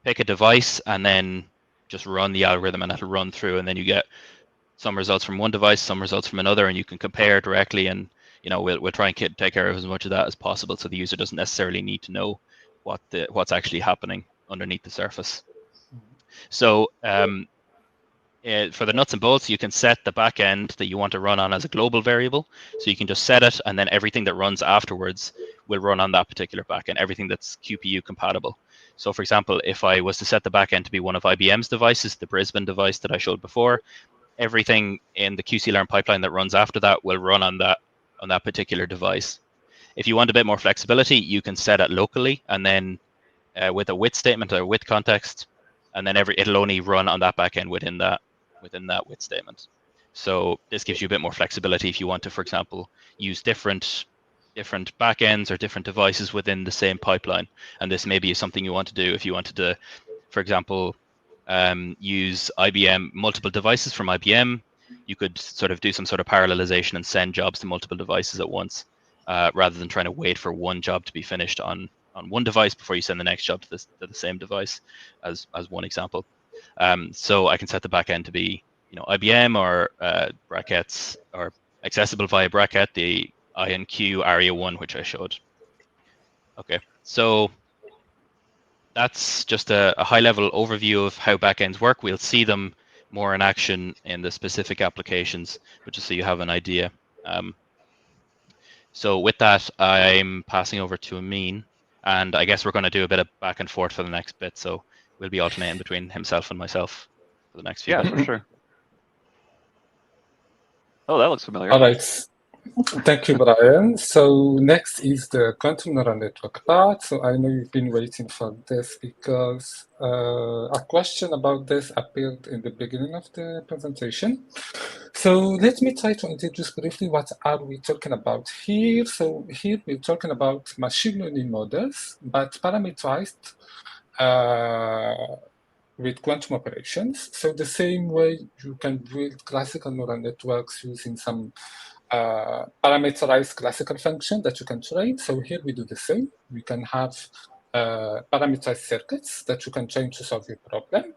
pick a device and then just run the algorithm, and it'll run through, and then you get some results from one device, some results from another, and you can compare directly. And we'll try and take care of as much of that as possible, so the user doesn't necessarily need to know what's actually happening underneath the surface. So for the nuts and bolts, you can set the backend that you want to run on as a global variable. So you can just set it, and then everything that runs afterwards will run on that particular backend, everything that's QPU compatible. So for example, if I was to set the backend to be one of IBM's devices, the Brisbane device that I showed before, everything in the QCLearn pipeline that runs after that will run on that particular device. If you want a bit more flexibility, you can set it locally, and then with a with statement or with context, and then it'll only run on that backend within that with statement. So this gives you a bit more flexibility if you want to, for example, use different backends or different devices within the same pipeline. And this maybe is something you want to do if you wanted to, for example, use multiple devices from IBM. You could sort of do some sort of parallelization and send jobs to multiple devices at once, rather than trying to wait for one job to be finished on one device before you send the next job to the same device, as one example. So I can set the backend to be IBM or brackets or accessible via bracket, the INQ ARIA 1, which I showed. Okay, so that's just a high-level overview of how backends work. We'll see them more in action in the specific applications, but just so you have an idea. So with that, I'm passing over to Amine, and I guess we're going to do a bit of back and forth for the next bit. So we'll be alternating between himself and myself for the next few Yeah, bits. for sure. Oh, that looks familiar. All right. Thank you, Brian. So next is the quantum neural network part. So I know you've been waiting for this because a question about this appeared in the beginning of the presentation. So let me try to introduce briefly what are we talking about here. So here we're talking about machine learning models, but parameterized with quantum operations. So the same way you can build classical neural networks using some parameterized classical function that you can train. So here we do the same. We can have parameterized circuits that you can train to solve your problem.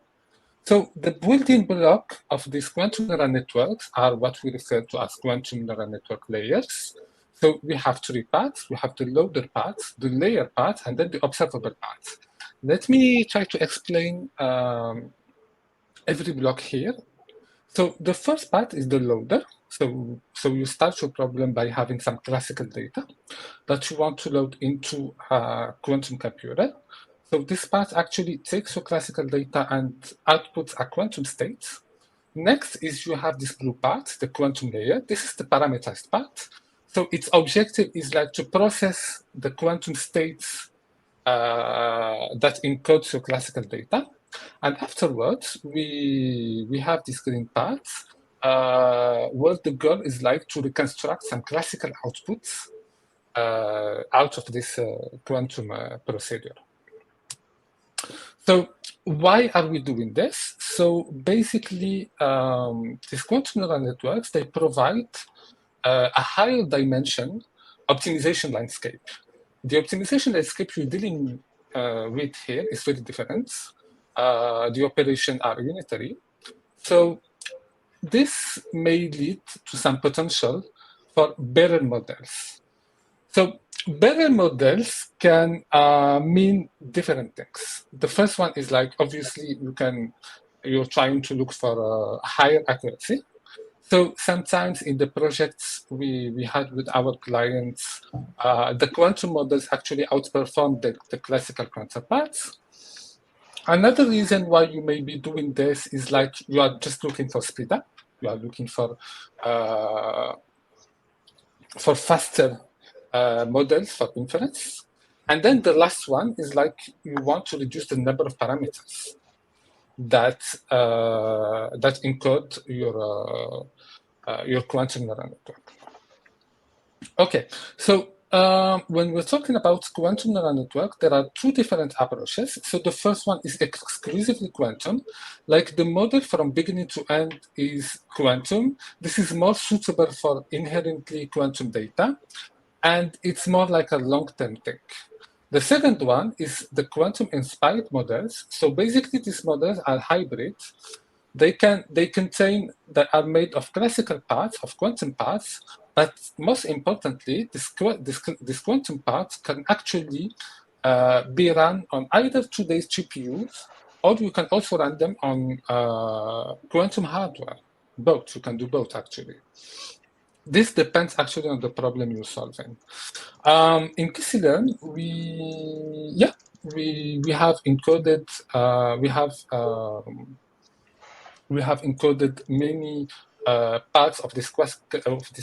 So the building block of these quantum neural networks are what we refer to as quantum neural network layers. So we have three parts. We have the loader part, the layer part, and then the observable part. Let me try to explain every block here. So the first part is the loader. So you start your problem by having some classical data that you want to load into a quantum computer. So this part actually takes your classical data and outputs a quantum state. Next is you have this blue part, the quantum layer. This is the parameterized part. So its objective is like to process the quantum states that encodes your classical data. And afterwards, we have this green part where the goal is like to reconstruct some classical outputs out of this quantum procedure. So why are we doing this? So basically, these quantum neural networks, they provide a higher dimension optimization landscape. The optimization landscape you're dealing with here is very different. The operations are unitary. So this may lead to some potential for better models. So better models can mean different things. The first one is like, obviously, you're trying to look for a higher accuracy. So sometimes in the projects we had with our clients, the quantum models actually outperform the classical counterparts. Another reason why you may be doing this is like you are just looking for speed up. You are looking for faster models for inference. And then the last one is like you want to reduce the number of parameters that encode your quantum neural network. Okay, so when we're talking about quantum neural network, there are two different approaches. So the first one is exclusively quantum, like the model from beginning to end is quantum. This is more suitable for inherently quantum data, and it's more like a long-term thing. The second one is the quantum-inspired models. So basically, these models are hybrid. They contain that are made of classical parts, of quantum parts, but most importantly, this quantum parts can actually be run on either today's GPUs, or you can also run them on quantum hardware. Both, you can do both actually. This depends actually on the problem you're solving. In QCLearn, we have encoded many parts of this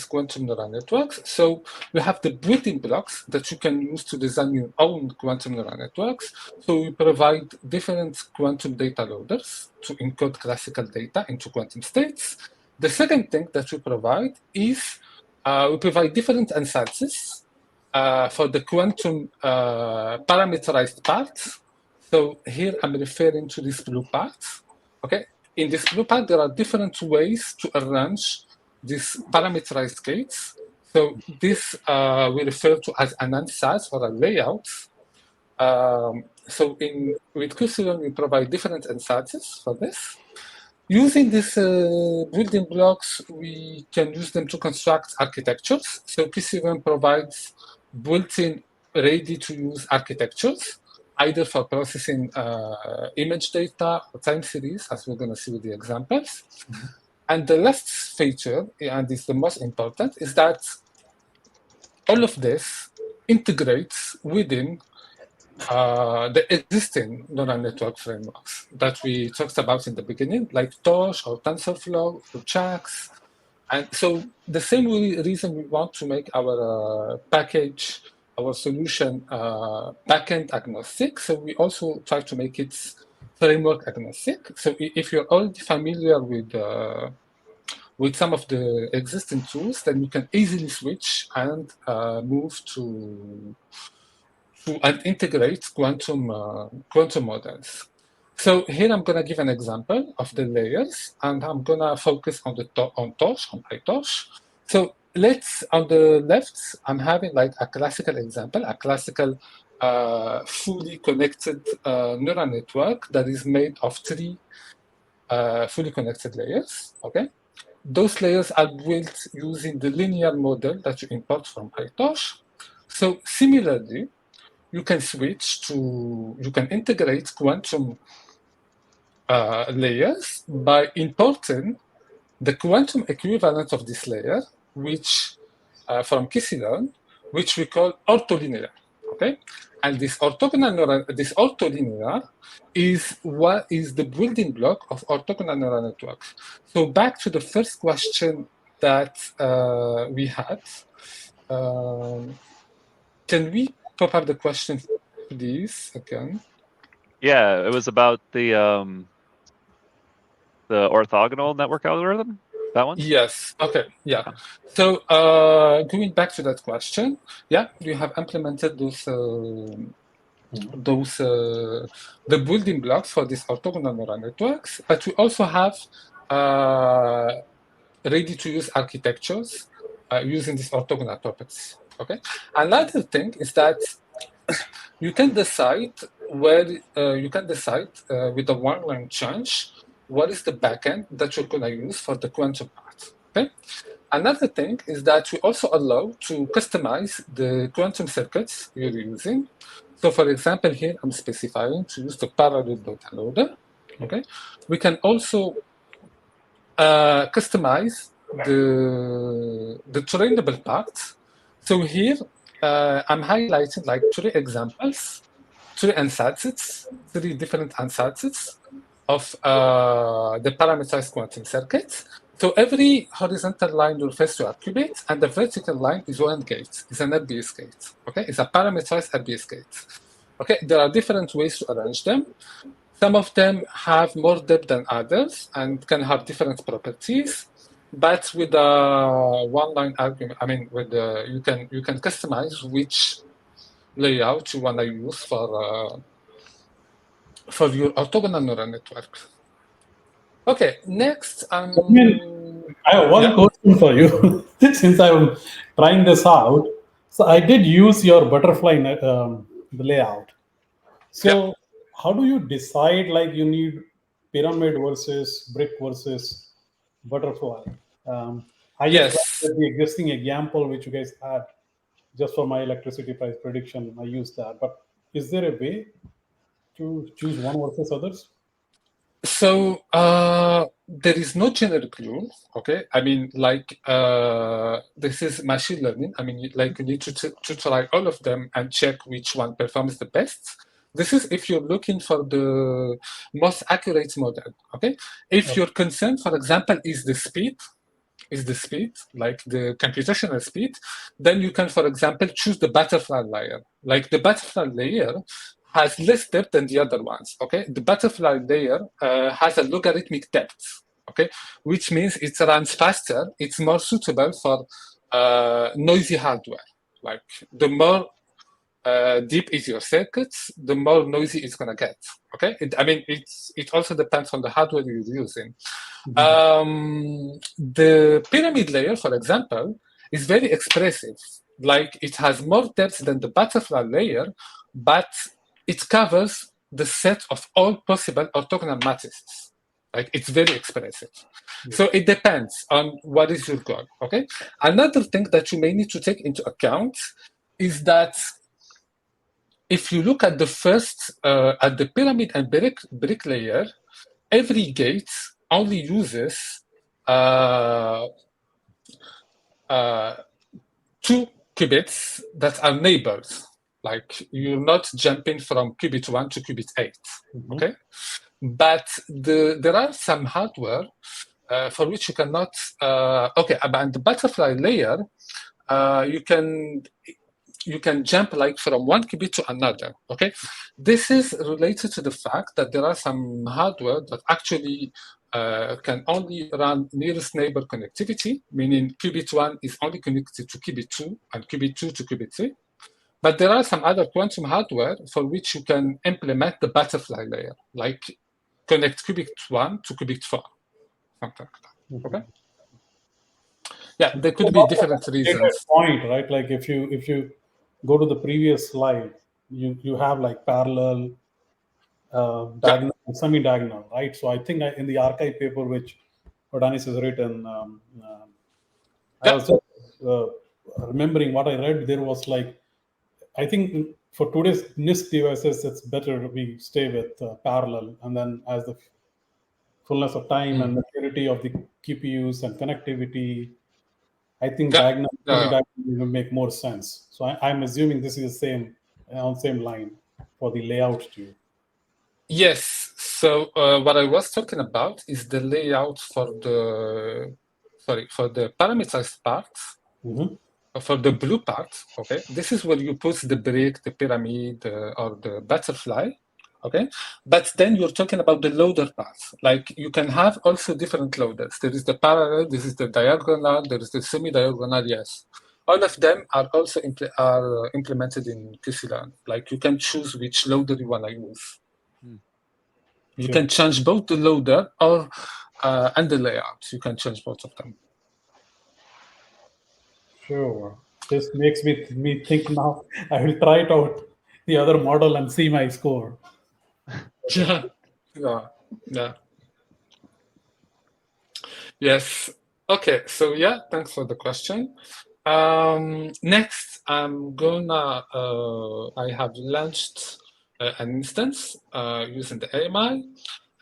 quantum neural networks. So we have the building blocks that you can use to design your own quantum neural networks. So we provide different quantum data loaders to encode classical data into quantum states. The second thing that we provide is we provide different ansatses for the quantum parameterized parts. So here I'm referring to this blue part. Okay, in this blue part there are different ways to arrange these parameterized gates. So this we refer to as an ansatz or a layout. So with QCLearn we provide different ansatzes for this. Using these building blocks, we can use them to construct architectures. So QCLearn provides built-in, ready-to-use architectures, either for processing image data or time series, as we're going to see with the examples. Mm-hmm. And the last feature, and it's the most important, is that all of this integrates within the existing neural network frameworks that we talked about in the beginning, like Torch or TensorFlow or JAX. And so the same reason we want to make our package, our solution backend agnostic. So we also try to make it framework agnostic. So if you're already familiar with some of the existing tools, then you can easily switch and move to and integrate quantum models. So here I'm going to give an example of the layers, and I'm going to focus on Torch, on PyTorch. So on the left, I'm having like a classical example, a classical fully connected neural network that is made of 3 fully connected layers. Okay, those layers are built using the linear model that you import from PyTorch. So similarly, you can integrate quantum layers by importing the quantum equivalent of this layer, which from QCLearn, which we call ortholinear. Okay, and this ortholinear is what is the building block of orthogonal neural networks. So back to the first question that we had, can we pop up the question, please, again? Yeah, it was about the orthogonal network algorithm. That one? Yes. Okay. Yeah. So going back to that question, yeah, you have implemented the building blocks for these orthogonal neural networks, but we also have ready-to-use architectures using these orthogonal properties. Okay. Another thing is that you can decide with a one-line change what is the backend that you're going to use for the quantum part. Okay. Another thing is that we also allow to customize the quantum circuits you're using. So, for example, here I'm specifying to use the parallel data loader. Okay. We can also customize the trainable parts. So here I'm highlighting like 3 examples, 3 ansatses, 3 different ansatses of the parameterized quantum circuit. So every horizontal line refers to a qubit, and the vertical line is one gate. It's an RBS gate. Okay, it's a parameterized RBS gate. Okay, there are different ways to arrange them. Some of them have more depth than others and can have different properties. But with a one-line argument, I mean, with you can customize which layout you want to use for your orthogonal neural network. Okay, next. I have one question for you. Since I'm trying this out, so I did use your butterfly layout. So how do you decide like you need pyramid versus brick versus butterfly? I just like the existing example which you guys had just for my electricity price prediction. I used that, but is there a way to choose one versus others? So there is no generic rule, okay? I mean, like this is machine learning. I mean, like you need to try all of them and check which one performs the best. This is if you're looking for the most accurate model, okay? If your concern, for example, is the speed, like the computational speed, then you can, for example, choose the butterfly layer. Like the butterfly layer has less depth than the other ones, okay? The butterfly layer has a logarithmic depth, okay? Which means it runs faster, it's more suitable for noisy hardware. Like the more deep is your circuits, the more noisy it's gonna get, okay? It also depends on the hardware you're using. The pyramid layer, for example, is very expressive. Like it has more depth than the butterfly layer, but it covers the set of all possible orthogonal matrices. Like it's very expressive. So it depends on what is your goal, okay? Another thing that you may need to take into account is that if you look at the first, at the pyramid and brick layer, every gate only uses 2 qubits that are neighbors. Like you're not jumping from qubit 1 to qubit 8, okay? But there are some hardware for which you cannot, okay, about the butterfly layer, you can jump like from one qubit to another, okay? This is related to the fact that there are some hardware that actually can only run nearest neighbor connectivity, meaning qubit 1 is only connected to qubit 2 and qubit 2 to qubit 3. But there are some other quantum hardware for which you can implement the butterfly layer, like connect qubit 1 to qubit 4, something like that, okay? Yeah, there could be different reasons. Point, right? Like if you go to the previous slide, you have like parallel, diagonal, semi-diagonal, right? So I think in the archive paper which Iordanis has written, I was just remembering what I read. There was like, I think for today's NIST devices, it's better we stay with parallel, and then as the fullness of time and maturity of the QPUs and connectivity, I think diagonal will make more sense. So I'm assuming this is the same on same line for the layout too. Yes. So what I was talking about is the layout for the parameterized parts. For the blue part, okay, this is where you put the brick, the pyramid, or the butterfly, okay? But then you're talking about the loader parts. Like you can have also different loaders. There is the parallel, this is the diagonal, there is the semi-diagonal, yes. All of them are also implemented in QCLearn. Like you can choose which loader you want to use. You can change both the loader or and the layout. You can change both of them. Sure. This makes me think now. I will try it out the other model and see my score. Yeah. Yes. Okay. So yeah, thanks for the question. Next, I'm gonna. I have launched an instance using the AMI,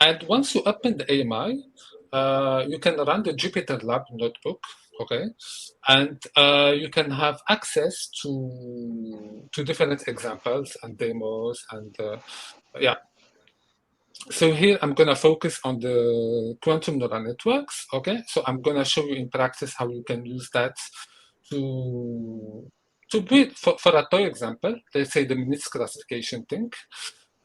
and once you open the AMI, you can run the Jupyter Lab notebook. Okay, and you can have access to different examples and demos, and yeah. So here I'm going to focus on the quantum neural networks. Okay, so I'm going to show you in practice how you can use that to build for a toy example. Let's say the minutes classification thing.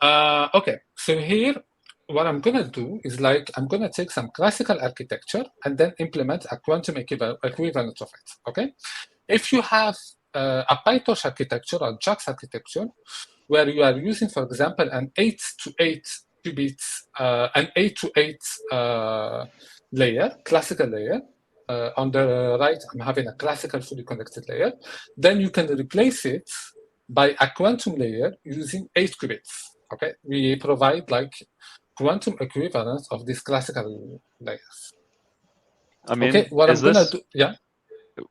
Okay, so here what I'm going to do is like I'm going to take some classical architecture and then implement a quantum equivalent of it. Okay, if you have a PyTorch architecture or JAX architecture, where you are using, for example, an 8 to 8 qubits, an 8 to 8 layer, classical layer. On the right, I'm having a classical fully connected layer. Then you can replace it by a quantum layer using 8 qubits. Okay, we provide like quantum equivalence of these classical layers. I mean, okay, what I'm gonna do, yeah.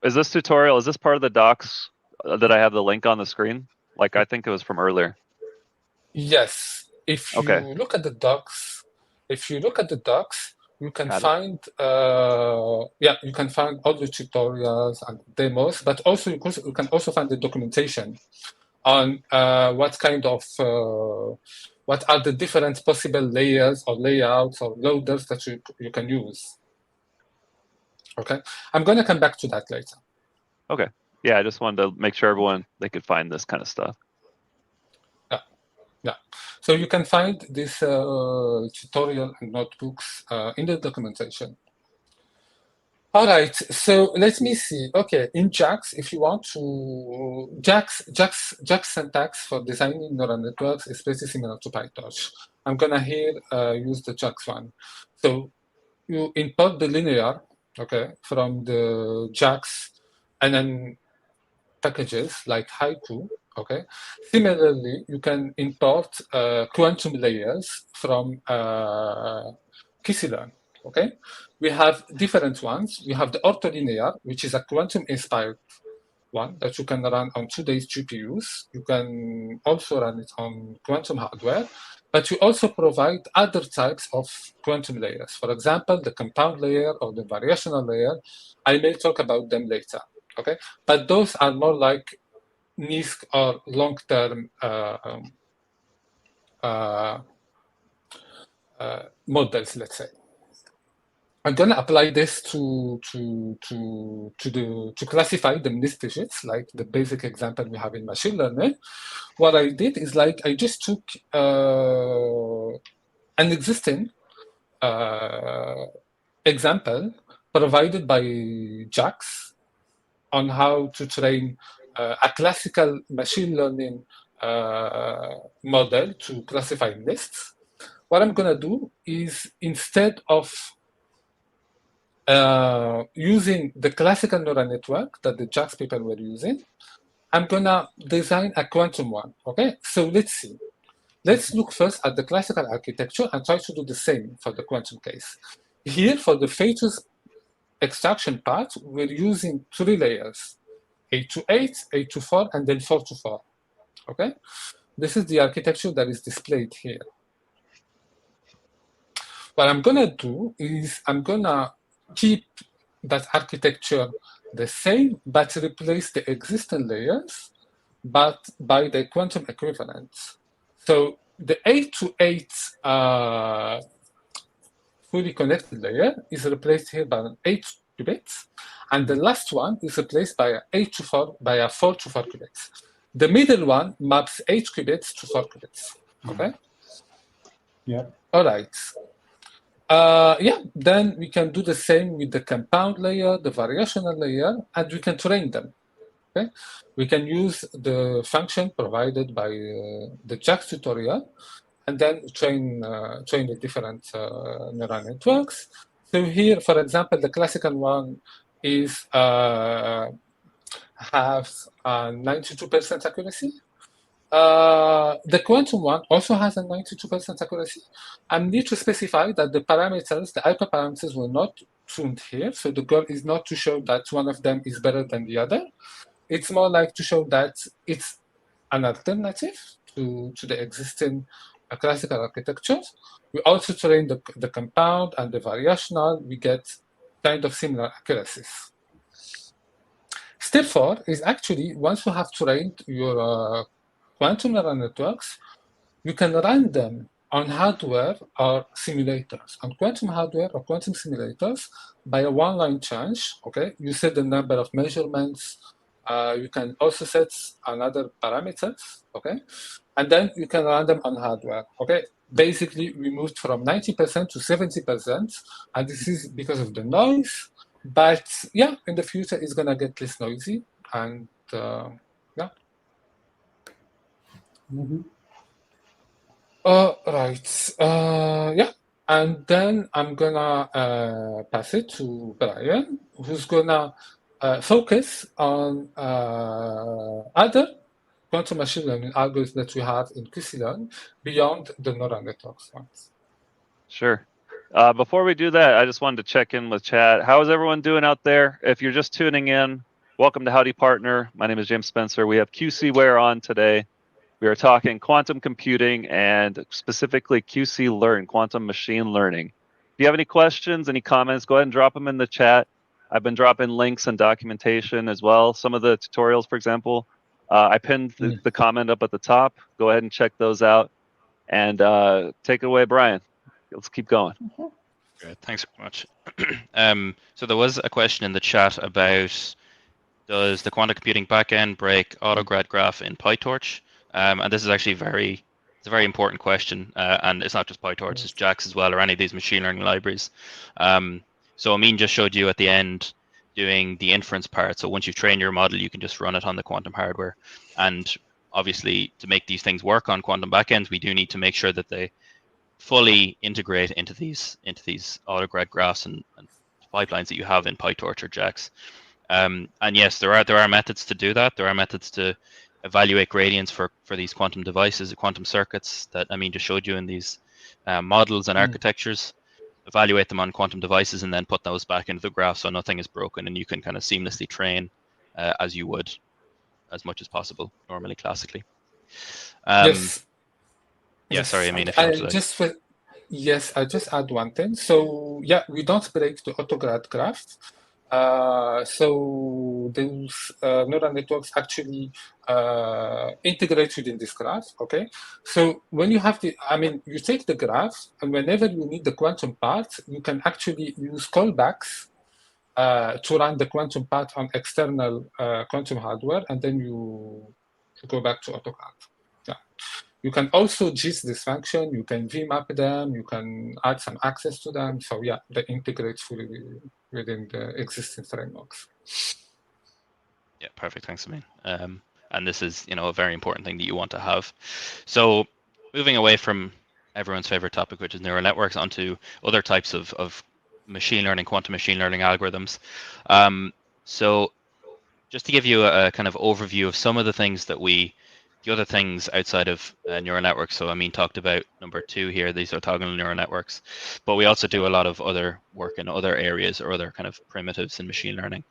Is this tutorial, is this part of the docs that I have the link on the screen? Like, I think it was from earlier. Yes. If you look at the docs, you can find you can find all the tutorials and demos, but also you can also find the documentation on what kind of what are the different possible layers or layouts or loaders that you can use. Okay, I'm going to come back to that later. Okay, yeah, I just wanted to make sure they could find this kind of stuff. Yeah, so you can find this tutorial and notebooks in the documentation. All right, so let me see. Okay, in JAX, if you want to, JAX syntax for designing neural networks is pretty similar to PyTorch. I'm gonna here use the JAX one. So you import the linear, okay, from the JAX, and then packages like Haiku. Okay. Similarly, you can import quantum layers from QCLearn. Okay. We have different ones. We have the ortholinear, which is a quantum-inspired one that you can run on today's GPUs. You can also run it on quantum hardware, but we also provide other types of quantum layers. For example, the compound layer or the variational layer. I may talk about them later. Okay, but those are more like NISQ or long-term models, let's say. I'm going to apply this to classify the NISQ digits, like the basic example we have in machine learning. What I did is like I just took an existing example provided by JAX on how to train a classical machine learning model to classify lists. What I'm going to do is instead of using the classical neural network that the JAX people were using, I'm going to design a quantum one. Okay, so let's see. Let's look first at the classical architecture and try to do the same for the quantum case. Here, for the features extraction part, we're using 3 layers, 8 to 8, 8 to 4, and then 4 to 4. Okay, this is the architecture that is displayed here. What I'm gonna do is I'm gonna keep that architecture the same, but replace the existing layers, but by the quantum equivalent. So the 8 to 8 fully connected layer is replaced here by an 8 qubits, and the last one is replaced by a 8 to 4 by a 4 to 4 qubits. The middle one maps 8 qubits to 4 qubits. Okay. Yeah. All right. Yeah. Then we can do the same with the compound layer, the variational layer, and we can train them. Okay. We can use the function provided by the JAX tutorial, and then train the different neural networks. So here, for example, the classical one is has 92% accuracy. The quantum one also has a 92% accuracy. I need to specify that the parameters, the hyperparameters, will not tuned here. So the goal is not to show that one of them is better than the other. It's more like to show that it's an alternative to the existing classical architectures. We also train the compound and the variational. We get kind of similar accuracies. Step 4 is actually, once you have trained your quantum neural networks, you can run them on hardware or simulators. On quantum hardware or quantum simulators, by a one-line change, okay, you set the number of measurements. You can also set another parameters, okay, and then you can run them on hardware, okay. Basically, we moved from 90% to 70%, and this is because of the noise. But yeah, in the future, it's gonna get less noisy, and yeah. Mm-hmm. Right. Yeah. And then I'm gonna pass it to Brian, who's gonna focus on other quantum machine learning algorithms that we have in QCLearn beyond the neural networks ones. Sure. Before we do that, I just wanted to check in with chat. How is everyone doing out there? If you're just tuning in, welcome to Howdy Partner. My name is James Spencer. We have QC Ware on today. We are talking quantum computing and specifically QCLearn, quantum machine learning. If you have any questions, any comments, go ahead and drop them in the chat. I've been dropping links and documentation as well. Some of the tutorials, for example, I pinned the comment up at the top. Go ahead and check those out. And take it away, Brian. Let's keep going. Great, thanks very much. So there was a question in the chat about, does the quantum computing backend break autograd graph in PyTorch? And this is actually it's a very important question. And it's not just PyTorch, it's JAX as well, or any of these machine learning libraries. So Amine just showed you at the end doing the inference part. So once you've trained your model, you can just run it on the quantum hardware. And obviously, to make these things work on quantum backends, we do need to make sure that they fully integrate into these autograd graphs and pipelines that you have in PyTorch or JAX. And yes, there are methods to do that. There are methods to evaluate gradients for these quantum devices, quantum circuits that Amine just showed you in these models and architectures. Evaluate them on quantum devices and then put those back into the graph so nothing is broken, and you can kind of seamlessly train as you would, as much as possible, normally classically. Yes. Yeah, Yes. sorry, Amine, if you want to Yes, I just add one thing. So yeah, we don't break the autograd graph. So those neural networks actually integrate within this graph, okay? So when you have you take the graph, and whenever you need the quantum part, you can actually use callbacks to run the quantum part on external quantum hardware, and then you go back to AutoCAD. Yeah. You can also gist this function, you can vmap them, you can add some access to them. So yeah, they integrate fully within the existing frameworks. Yeah, perfect. Thanks, Amine. And this is, a very important thing that you want to have. So moving away from everyone's favorite topic, which is neural networks, onto other types of machine learning, quantum machine learning algorithms. So just to give you a kind of overview of some of the other things outside of neural networks. So Amine talked about number 2 here, these orthogonal neural networks, but we also do a lot of other work in other areas or other kind of primitives in machine learning.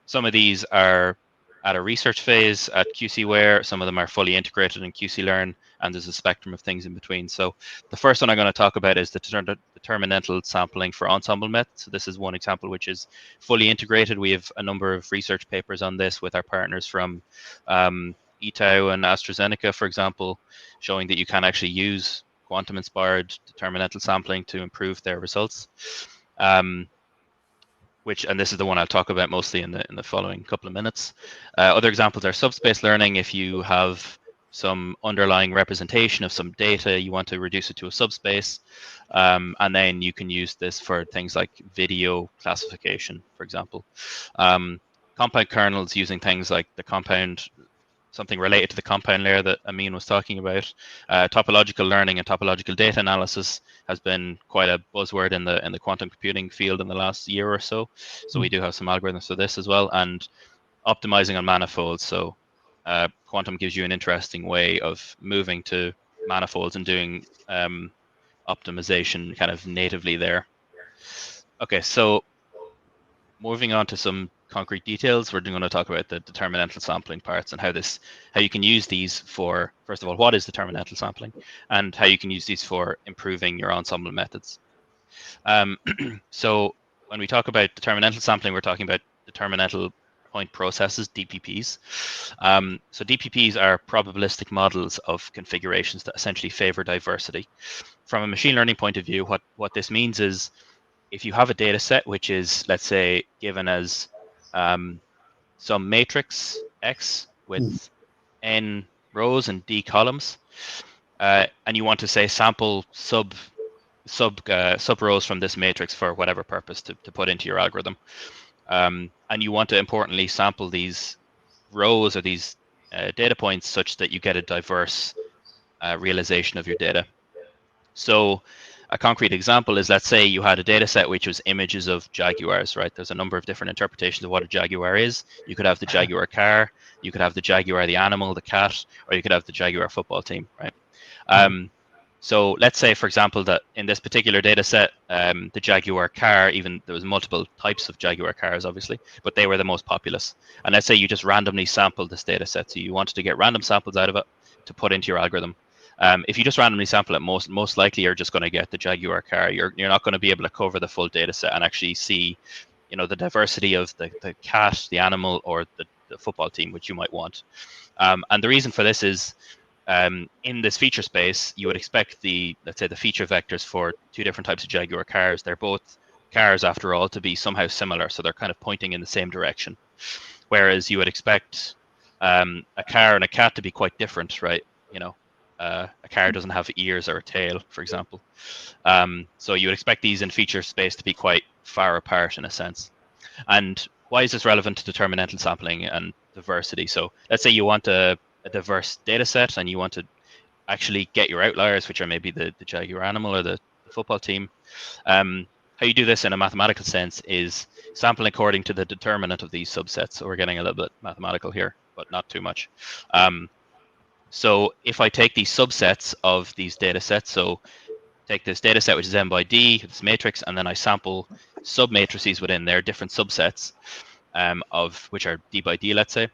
Some of these are at a research phase at QC Ware, some of them are fully integrated in QCLearn, and there's a spectrum of things in between. So the first one I'm going to talk about is the determinantal sampling for ensemble methods. So this is one example which is fully integrated. We have a number of research papers on this with our partners from Itow and AstraZeneca, for example, showing that you can actually use quantum-inspired determinantal sampling to improve their results. And this is the one I'll talk about mostly in the following couple of minutes. Other examples are subspace learning. If you have some underlying representation of some data, you want to reduce it to a subspace, and then you can use this for things like video classification, for example. Compound kernels using things like the compound, something related to the compound layer that Amine was talking about. Topological learning and topological data analysis has been quite a buzzword in the quantum computing field in the last year or so. So we do have some algorithms for this as well, and optimizing on manifolds. So quantum gives you an interesting way of moving to manifolds and doing optimization kind of natively there. Okay, so moving on to some concrete details, we're going to talk about the determinantal sampling parts and how you can use these for, first of all, what is determinantal sampling, and how you can use these for improving your ensemble methods. So when we talk about determinantal sampling, we're talking about determinantal point processes, DPPs. So DPPs are probabilistic models of configurations that essentially favor diversity. From a machine learning point of view, what this means is if you have a data set which is, let's say, given as some matrix X with n rows and d columns, and you want to say sample sub rows from this matrix for whatever purpose to put into your algorithm, and you want to importantly sample these rows or these data points such that you get a diverse realization of your data. So a concrete example is, let's say you had a data set which was images of jaguars, right? There's a number of different interpretations of what a jaguar is. You could have the jaguar car, you could have the jaguar, the animal, the cat, or you could have the jaguar football team, right? So let's say, for example, that in this particular data set, the jaguar car, even there was multiple types of jaguar cars, obviously, but they were the most populous. And let's say you just randomly sampled this data set. So you wanted to get random samples out of it to put into your algorithm. If you just randomly sample it, most likely you're just going to get the jaguar car. You're not going to be able to cover the full data set and actually see, the diversity of the cat, the animal, or the football team, which you might want. And the reason for this is, in this feature space, you would expect let's say the feature vectors for two different types of jaguar cars. They're both cars, after all, to be somehow similar, so they're kind of pointing in the same direction. Whereas you would expect a car and a cat to be quite different, right? A car doesn't have ears or a tail, for example. So you would expect these in feature space to be quite far apart in a sense. And why is this relevant to determinantal sampling and diversity? So let's say you want a diverse data set and you want to actually get your outliers, which are maybe the jaguar animal or the football team. How you do this in a mathematical sense is sample according to the determinant of these subsets. So we're getting a little bit mathematical here, but not too much. So if I take these subsets of these data sets, so take this data set, which is n by d, this matrix, and then I sample sub-matrices within there, different subsets of which are d by d, let's say.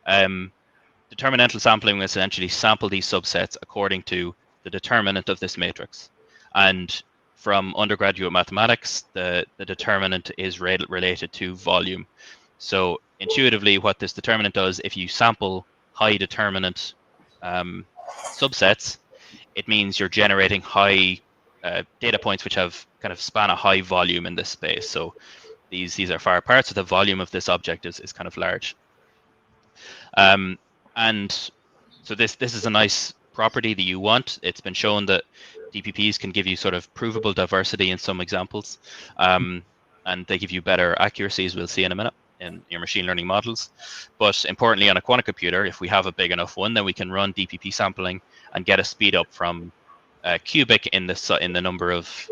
Determinantal sampling will essentially sample these subsets according to the determinant of this matrix. And from undergraduate mathematics, the determinant is related to volume. So intuitively, what this determinant does, if you sample high determinant subsets, it means you're generating high data points which have kind of span a high volume in this space. So these are far apart, so the volume of this object is kind of large. And so this is a nice property that you want. It's been shown that DPPs can give you sort of provable diversity in some examples, and they give you better accuracy, as we'll see in a minute, in your machine learning models. But importantly, on a quantum computer, if we have a big enough one, then we can run DPP sampling and get a speed up from cubic in the number of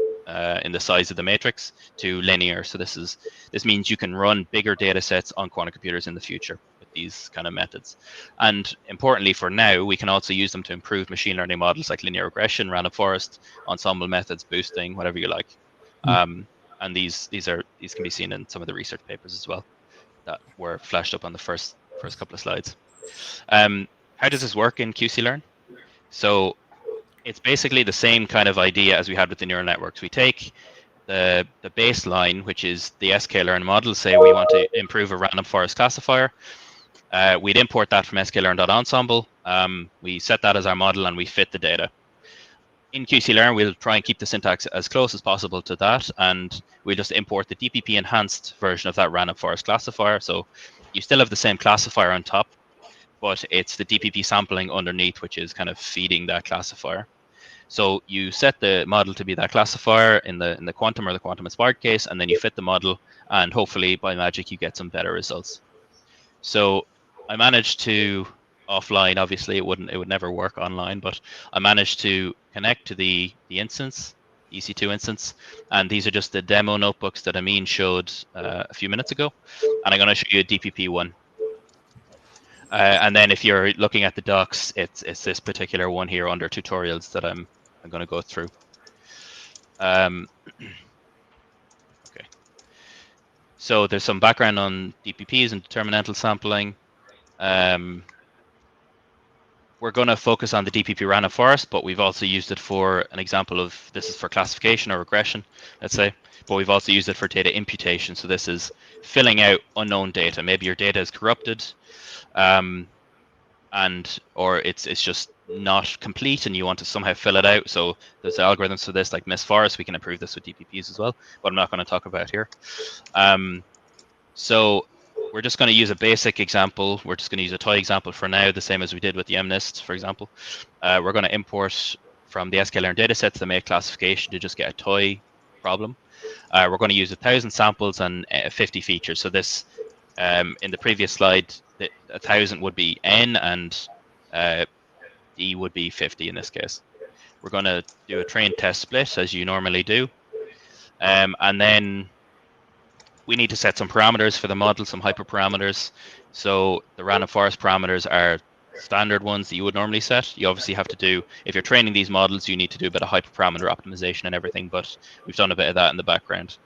in the size of the matrix to linear. So this means you can run bigger data sets on quantum computers in the future with these kind of methods. And importantly, for now, we can also use them to improve machine learning models like linear regression, random forest, ensemble methods, boosting, whatever you like. And these can be seen in some of the research papers as well that were flashed up on the first couple of slides. How does this work in QCLearn? So it's basically the same kind of idea as we had with the neural networks. We take the baseline, which is the sklearn model, say we want to improve a random forest classifier. We'd import that from sklearn.ensemble. We set that as our model and we fit the data. In QCLearn, we'll try and keep the syntax as close as possible to that, and we'll just import the DPP enhanced version of that random forest classifier. So you still have the same classifier on top, but it's the DPP sampling underneath, which is kind of feeding that classifier. So you set the model to be that classifier in the quantum or the quantum inspired case, and then you fit the model, and hopefully by magic you get some better results. So I managed to offline, obviously it would never work online, but I managed to connect to the instance, EC2 instance, and these are just the demo notebooks that Amine showed a few minutes ago, and I'm going to show you a DPP one. And then if you're looking at the docs, it's this particular one here under tutorials that I'm going to go through. Okay, So there's some background on DPPs and determinantal sampling. We're going to focus on the DPP random forest, but we've also used it for an example of, this is for classification or regression, let's say, but we've also used it for data imputation. So this is filling out unknown data. Maybe your data is corrupted, or it's just not complete and you want to somehow fill it out. So there's algorithms for this, like Miss Forest. We can improve this with DPPs as well, but I'm not going to talk about here. So we're just going to use a basic example. We're just going to use a toy example for now, the same as we did with the MNIST, for example. We're going to import from the sklearn datasets the make classification to just get a toy problem. We're going to use 1,000 samples and 50 features. So this, in the previous slide, 1,000 would be N and E would be 50 in this case. We're going to do a train test split as you normally do. And then we need to set some parameters for the model, some hyperparameters. So the random forest parameters are standard ones that you would normally set. You obviously have to do, if you're training these models, you need to do a bit of hyperparameter optimization and everything, but we've done a bit of that in the background.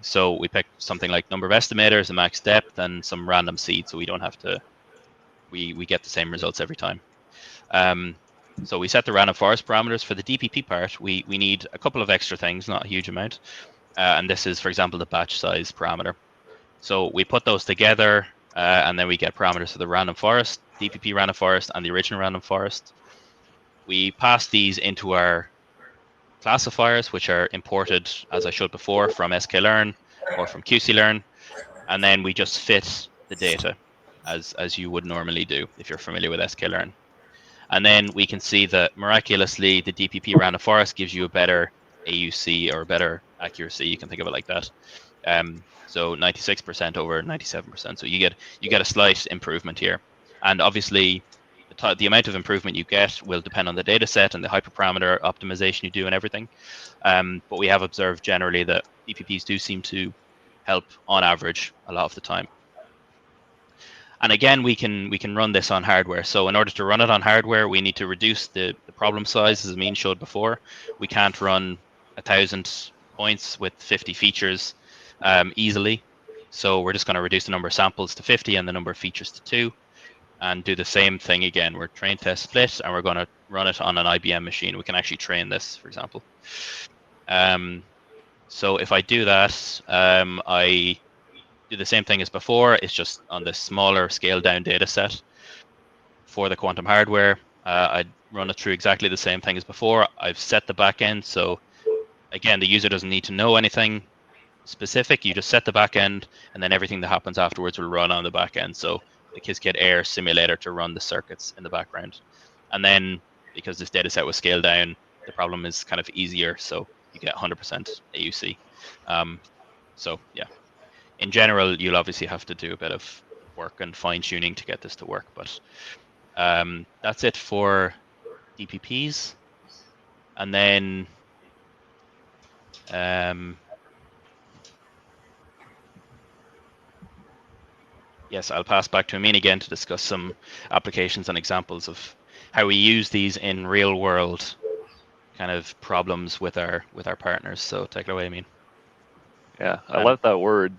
So we picked something like number of estimators, a max depth, and some random seed, so we don't have to, we get the same results every time. So we set the random forest parameters. For the DPP part, we need a couple of extra things, not a huge amount. And this is, for example, the batch size parameter. So we put those together, and then we get parameters for the random forest, DPP random forest, and the original random forest. We pass these into our classifiers, which are imported, as I showed before, from sklearn or from QCLearn, and then we just fit the data as you would normally do if you're familiar with sklearn. And then we can see that miraculously the DPP random forest gives you a better AUC or a better accuracy. You can think of it like that. So 96% over 97%. So you get a slight improvement here. And obviously the amount of improvement you get will depend on the data set and the hyperparameter optimization you do and everything. But we have observed generally that DPPs do seem to help on average a lot of the time. And again, we can run this on hardware. So in order to run it on hardware, we need to reduce the problem size, as Amine showed before. We can't run 1,000 points with 50 features easily. So we're just going to reduce the number of samples to 50 and the number of features to 2, and do the same thing again. We're train test split, and we're going to run it on an IBM machine. We can actually train this, for example. So if I do that, I do the same thing as before. It's just on the smaller scaled down data set. For the quantum hardware, I'd run it through exactly the same thing as before. I've set the backend, so again, the user doesn't need to know anything specific. You just set the backend, and then everything that happens afterwards will run on the backend. So the Qiskit Air simulator to run the circuits in the background. And then because this data set was scaled down, the problem is kind of easier, so you get 100% AUC. So yeah. In general, you'll obviously have to do a bit of work and fine tuning to get this to work, but that's it for DPPs. And then yes, I'll pass back to Amine again to discuss some applications and examples of how we use these in real world kind of problems with our partners. So take it away, Amine. Yeah, I love that word,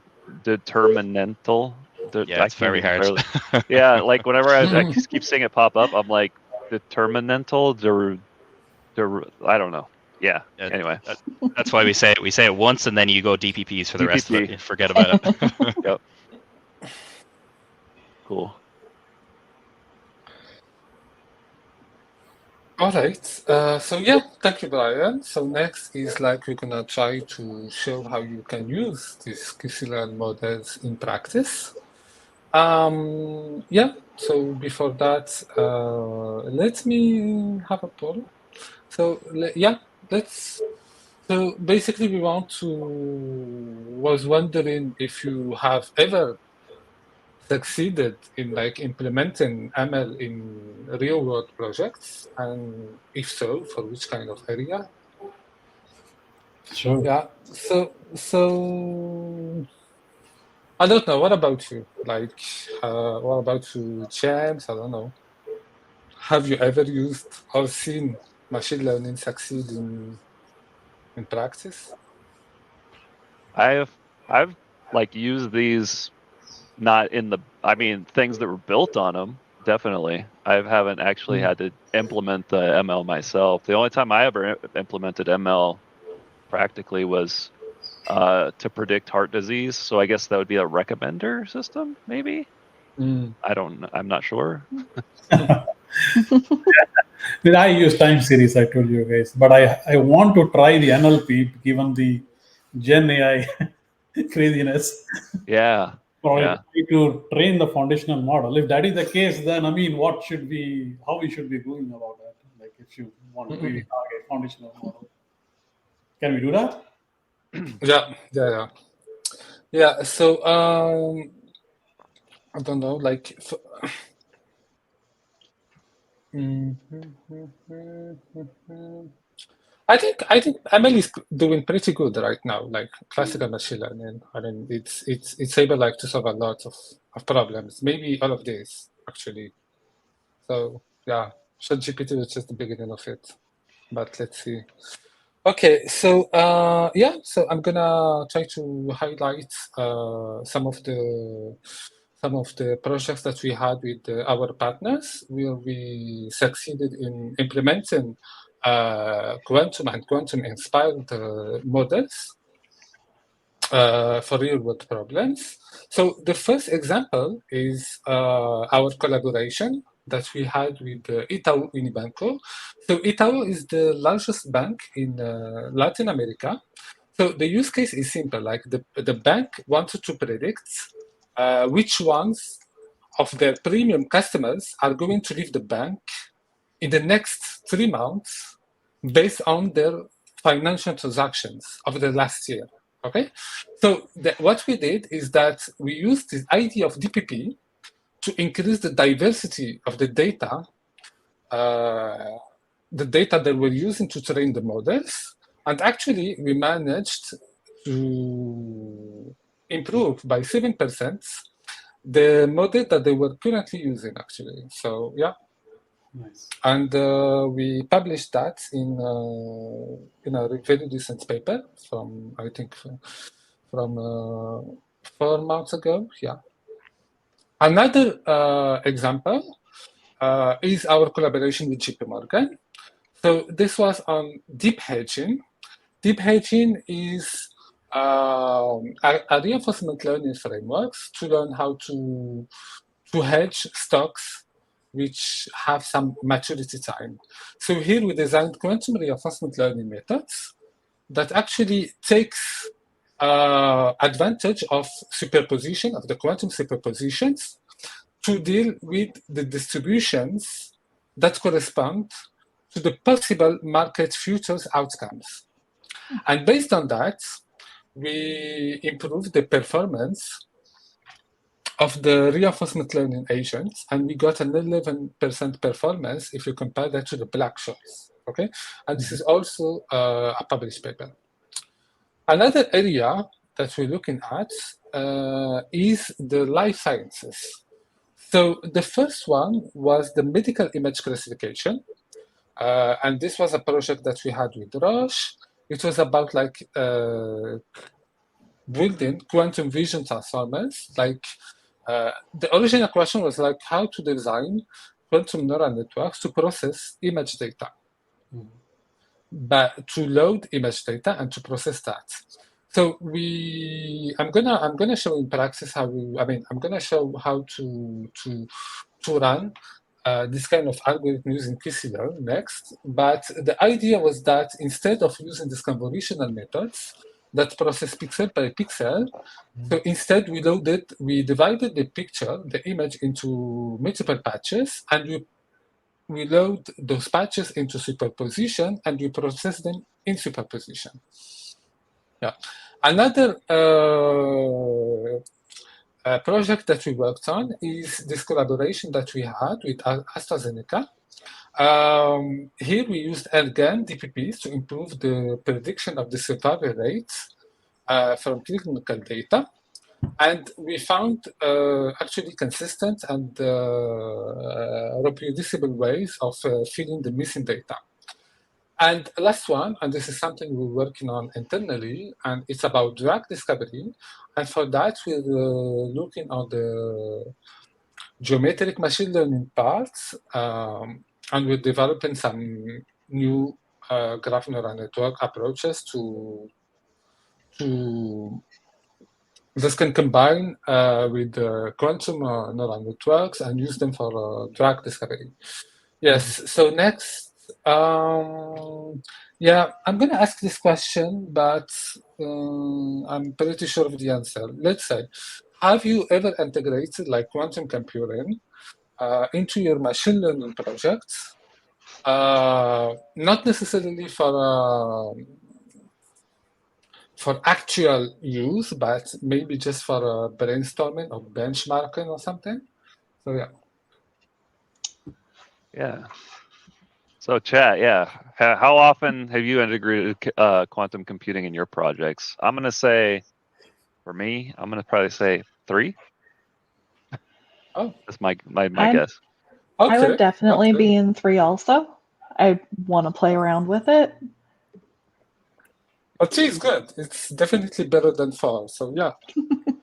determinantal. Yeah, it's very hard. Yeah, like whenever I just keep seeing it pop up, I'm like, determinantal, I don't know. Yeah. Anyway, that's why we say it once, and then you go DPPs for the rest of it. You forget about it. Yep. Cool. All right. So yeah, thank you, Brian. So next is like we're gonna try to show how you can use these QCLearn models in practice. Yeah. So before that, let me have a poll. So yeah, let's. So basically, we was wondering if you have ever succeeded in like implementing ML in real world projects, and if so, for which kind of area? Sure. Yeah. So I don't know. What about you? Like, what about you, James? I don't know. Have you ever used or seen machine learning succeed in practice? I've like use these not in the, I mean, things that were built on them, definitely. I haven't actually had to implement the ML myself. The only time I ever implemented ML practically was to predict heart disease. So I guess that would be a recommender system, maybe? I'm not sure. I use time series, I told you guys, but I want to try the NLP given the Gen AI craziness. Yeah. So Yeah. I try to train the foundational model. If that is the case, then how we should be going about that? Like if you want to really target foundational model, can we do that? Yeah. So I don't know, like. I think ML is doing pretty good right now, like classical machine learning. I mean, it's able like to solve a lot of problems. Maybe all of this actually. So yeah, ChatGPT was just the beginning of it, but let's see. Okay, so yeah, so I'm gonna try to highlight some of the projects that we had with our partners, where we succeeded in implementing quantum and quantum-inspired models for real-world problems. So the first example is our collaboration that we had with Itaú Unibanco. So Itaú is the largest bank in Latin America. So the use case is simple, like the bank wanted to predict which ones of their premium customers are going to leave the bank in the next 3 months based on their financial transactions of the last year. Okay, so what we did is that we used this idea of DPP to increase the diversity of the data that we're using to train the models. And actually, we managed to improve by 7% the model that they were currently using, actually. So, yeah. Nice. And we published that in a very recent paper from, I think, from 4 months ago. Yeah. Another example is our collaboration with JP Morgan. So this was on deep hedging. Deep hedging is a reinforcement learning frameworks to learn how to hedge stocks which have some maturity time. So here we designed quantum reinforcement learning methods that actually takes advantage of superposition, of the quantum superpositions, to deal with the distributions that correspond to the possible market futures outcomes. And based on that, we improved the performance of the reinforcement learning agents, and we got an 11% performance if you compare that to the Black-Scholes. Okay, and this is also a published paper. Another area that we're looking at is the life sciences. So the first one was the medical image classification, and this was a project that we had with Roche. It was about like building quantum vision transformers. Like the original question was like how to design quantum neural networks to process image data, but to load image data and to process that. So I'm gonna show in practice I'm gonna show how to run this kind of algorithm using QCLearn next. But the idea was that instead of using these convolutional methods that process pixel by pixel, so instead we divided the picture, the image, into multiple patches, and we load those patches into superposition, and we process them in superposition. Yeah. Another project that we worked on is this collaboration that we had with AstraZeneca. Here we used again DPPs to improve the prediction of the survival rates from clinical data. And we found actually consistent and reproducible ways of filling the missing data. And last one, and this is something we're working on internally, and it's about drug discovery. And for that, we're looking on the geometric machine learning parts, and we're developing some new graph neural network approaches to this can combine with quantum neural networks and use them for drug discovery. Yes. So next, yeah, I'm going to ask this question, but I'm pretty sure of the answer. Let's say, have you ever integrated like quantum computing into your machine learning projects? Not necessarily for actual use, but maybe just for brainstorming or benchmarking or something. So yeah. Yeah. So chat, yeah. How often have you integrated quantum computing in your projects? I'm gonna say, for me, I'm gonna probably say 3. Oh, that's my I'm- guess. okay. I would definitely okay. be in 3 also. I want to play around with it. But 3 is good. It's definitely better than 4. So yeah.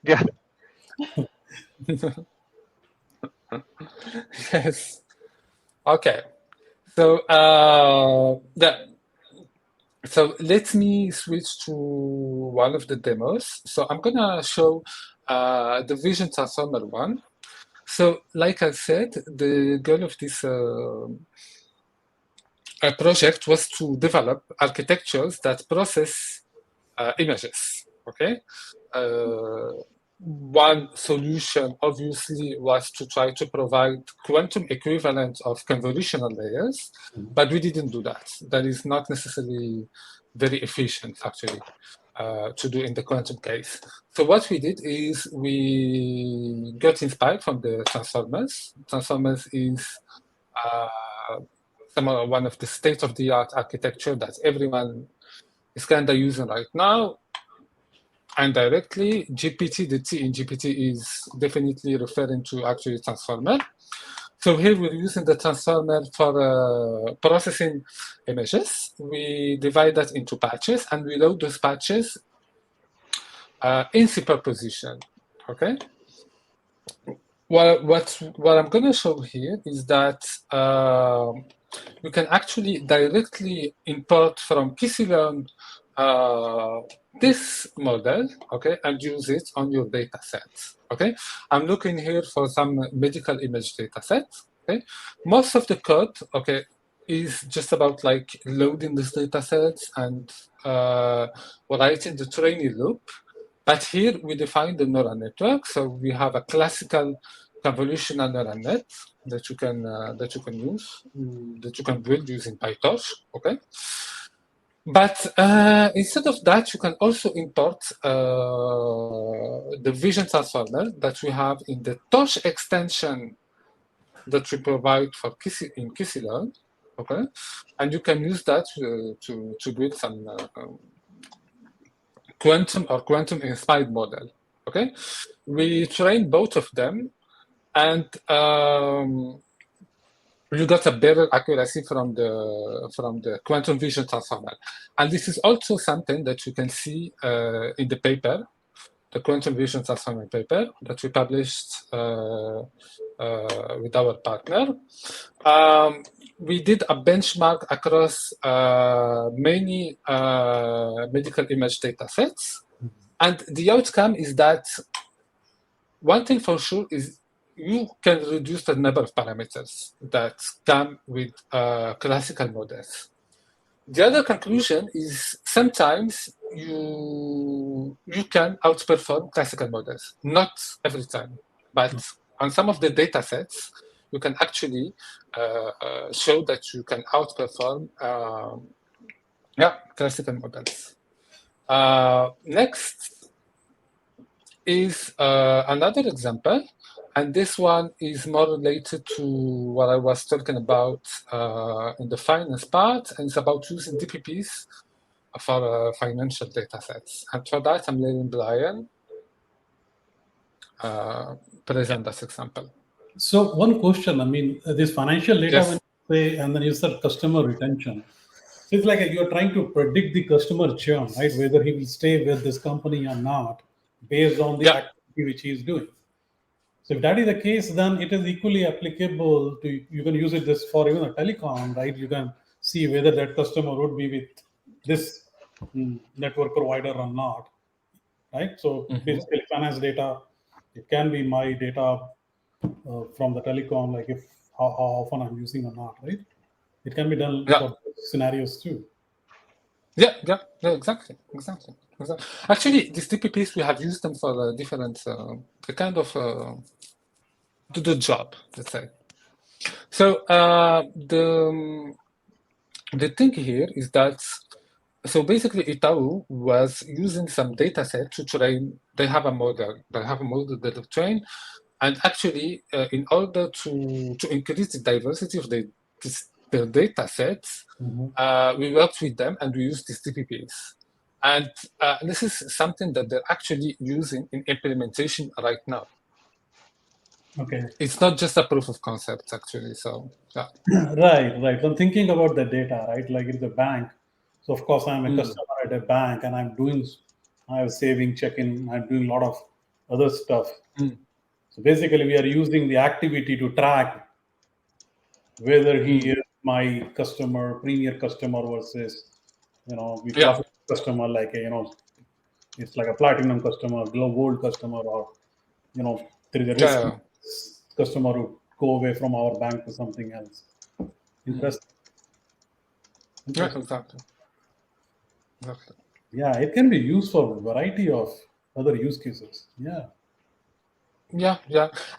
Yeah. Yes. Okay. So so let me switch to one of the demos. So I'm gonna show the vision transformer one. So like I said, the goal of this project was to develop architectures that process images. Okay. One solution obviously was to try to provide quantum equivalent of convolutional layers, but we didn't do that. That is not necessarily very efficient, actually, to do in the quantum case. So what we did is we got inspired from the transformers. Transformers is one of the state-of-the-art architecture that everyone is kind of using right now. And directly, GPT, the T in GPT is definitely referring to actually transformer. So here we're using the transformer for processing images. We divide that into patches and we load those patches in superposition, okay? Well, what I'm going to show here is that you can actually directly import from QCLearn this model, okay, and use it on your data sets, okay? I'm looking here for some medical image data sets, okay? Most of the code, okay, is just about like loading these data sets and writing the training loop. But here we define the neural network. So we have a classical convolutional neural net that you can use, that you can build using PyTorch, okay? But instead of that, you can also import the vision transformer that we have in the Torch extension that we provide for QCLearn, okay? And you can use that to build some quantum or quantum-inspired model, okay? We trained both of them, and you got a better accuracy from the quantum vision transformer. And this is also something that you can see in the paper, the quantum vision transformer paper that we published with our partner. We did a benchmark across many medical image data sets. And the outcome is that one thing for sure is you can reduce the number of parameters that come with classical models. The other conclusion is sometimes you can outperform classical models. Not every time, but on some of the data sets, you can actually show that you can outperform classical models. Next is another example, and this one is more related to what I was talking about in the finance part, and it's about using DPPs for financial data sets. And for that, I'm letting Brian present this example. So one question, I mean, this financial data, Yes. when you say, and then you said customer retention. So it's like you're trying to predict the customer churn, right? Whether he will stay with this company or not, based on the activity which he is doing. So if that is the case, then it is equally applicable to, you can use it this for even a telecom, right? You can see whether that customer would be with this network provider or not, right? So basically finance data, it can be my data from the telecom, like if how often I'm using or not, right? It can be done for scenarios too. Yeah, exactly. Actually, these TPPs, we have used them for different, the kind of, to the job, let's say. So the thing here is that, so basically Itaú was using some data set to train, they have a model that they train, and actually in order to increase the diversity of their data sets, we worked with them and we used these TPPs. And this is something that they're actually using in implementation right now. Okay. It's not just a proof of concept, actually. So, yeah. Right. I'm thinking about the data, right? Like it's a bank. So, of course, I'm a customer at a bank and I have saving, check-in, I'm doing a lot of other stuff. So, basically, we are using the activity to track whether he is my customer, premier customer versus, we classify customer like it's like a platinum customer, gold customer, or, there is a risk customer who go away from our bank to something else. Interesting. Yeah, exactly. Yeah, it can be used for a variety of other use cases. Yeah.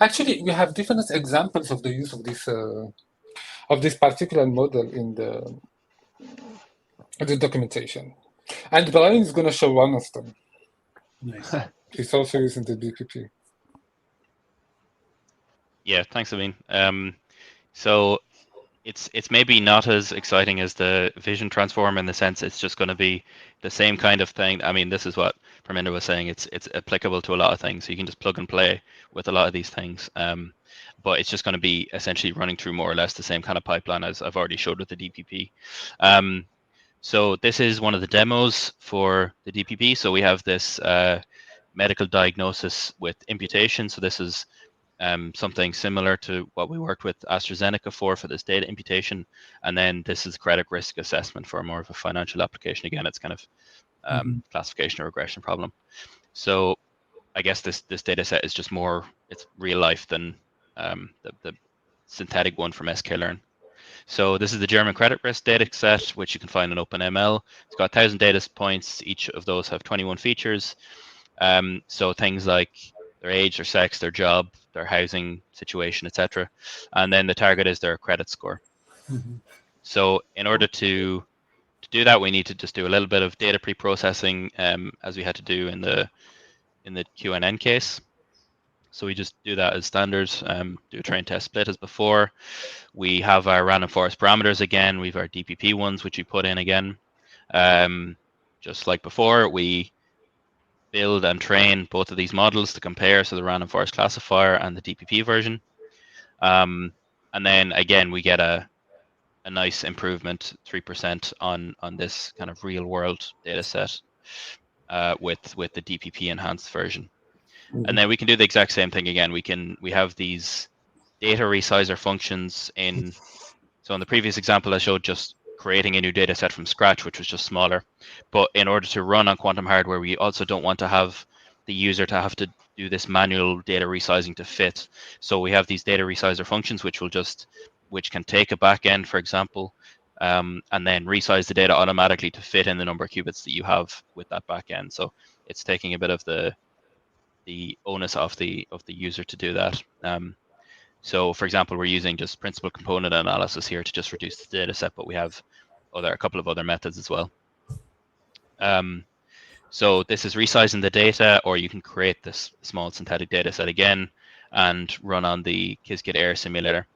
Actually, we have different examples of the use of this particular model in the documentation, and Brian is going to show one of them. Nice. He's also using the DPP. Yeah, thanks, Amine. So it's maybe not as exciting as the vision transform in the sense it's just going to be the same kind of thing. I mean, this is what Perminder was saying. It's applicable to a lot of things. So you can just plug and play with a lot of these things. But it's just going to be essentially running through more or less the same kind of pipeline as I've already showed with the DPP. So this is one of the demos for the DPP. So we have this medical diagnosis with imputation. So this is something similar to what we worked with AstraZeneca for this data imputation. And then this is credit risk assessment for more of a financial application. Again, it's kind of classification or regression problem. So I guess this data set is just more, it's real life than the synthetic one from sklearn. So this is the German credit risk data set, which you can find in OpenML. It's got 1,000 data points. Each of those have 21 features. So things like their age, their sex, their job, their housing situation, etc. And then the target is their credit score. So in order to do that, we need to just do a little bit of data pre-processing, as we had to do in the QNN case. So we just do that as standard, do a train test split as before. We have our random forest parameters again. We have our DPP ones, which we put in again. Just like before, we build and train both of these models to compare, so the random forest classifier and the DPP version. And then again, we get a nice improvement, 3% on this kind of real world data set with the DPP enhanced version. And then we can do the exact same thing again. We have these data resizer functions in, so in the previous example I showed just creating a new data set from scratch, which was just smaller. But in order to run on quantum hardware, we also don't want to have the user to have to do this manual data resizing to fit. So we have these data resizer functions, which can take a backend, for example, and then resize the data automatically to fit in the number of qubits that you have with that backend. So it's taking a bit of the onus off the user to do that. So for example, we're using just principal component analysis here to just reduce the data set, but we have a couple of other methods as well. So this is resizing the data, or you can create this small synthetic data set again and run on the Qiskit Air simulator.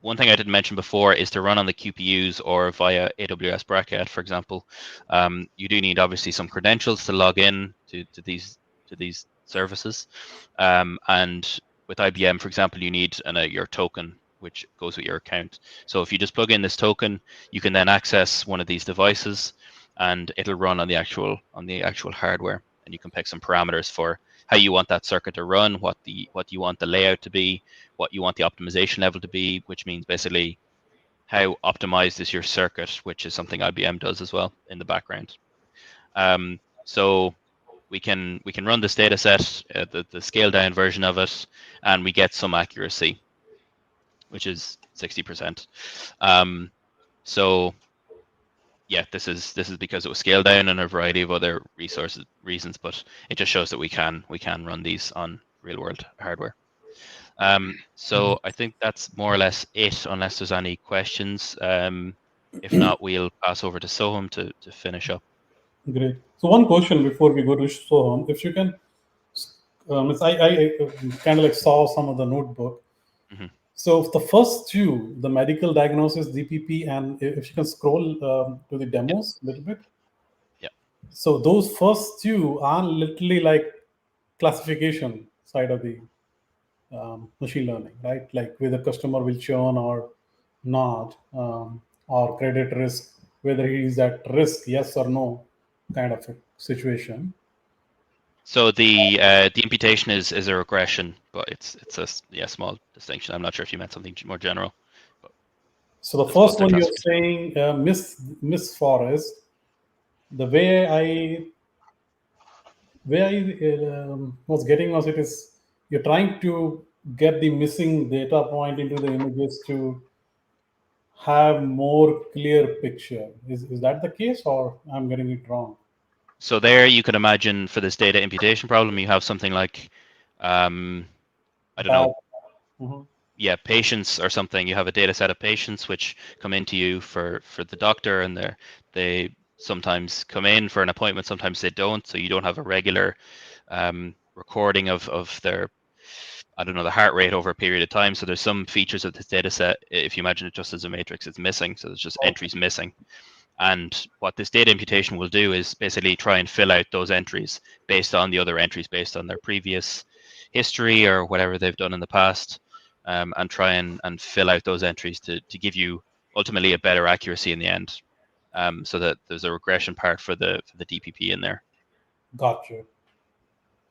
One thing I didn't mention before is to run on the QPUs or via AWS Braket, for example. You do need obviously some credentials to log in to these services, and with IBM, for example, you need your token which goes with your account. So if you just plug in this token, you can then access one of these devices, and it'll run on the actual hardware, and you can pick some parameters for how you want that circuit to run, what you want the layout to be, what you want the optimization level to be, which means basically how optimized is your circuit, which is something IBM does as well in the background. So we can run this data set, the scaled down version of it, and we get some accuracy, which is 60%. So yeah, this is because it was scaled down and a variety of other reasons, but it just shows that we can run these on real world hardware. So I think that's more or less it, unless there's any questions. If not, we'll pass over to Sohum to finish up. Great. So one question before we go to Sohum, if you can, I kind of like saw some of the notebook. Mm-hmm. So the first two, the medical diagnosis, DPP, and if you can scroll to the demos a little bit. Yeah. So those first two are literally like classification side of the machine learning, right? Like whether customer will churn or not, or credit risk, whether he is at risk, yes or no, kind of a situation. So the imputation is a regression, but it's a small distinction. I'm not sure if you meant something more general. So the first one you're saying, Miss Forrest, the way I was getting was, it is you're trying to get the missing data point into the images to have more clear picture. Is that the case, or I'm getting it wrong? So there you could imagine for this data imputation problem, you have something like, I don't know. Mm-hmm. Yeah, patients or something. You have a data set of patients which come into you for the doctor, and they sometimes come in for an appointment, sometimes they don't. So you don't have a regular recording of their, I don't know, the heart rate over a period of time. So there's some features of this data set, if you imagine it just as a matrix, it's missing. So there's just entries missing. And what this data imputation will do is basically try and fill out those entries based on the other entries, based on their previous history or whatever they've done in the past, and try and fill out those entries to give you ultimately a better accuracy in the end. So that there's a regression part for the DPP in there. Gotcha.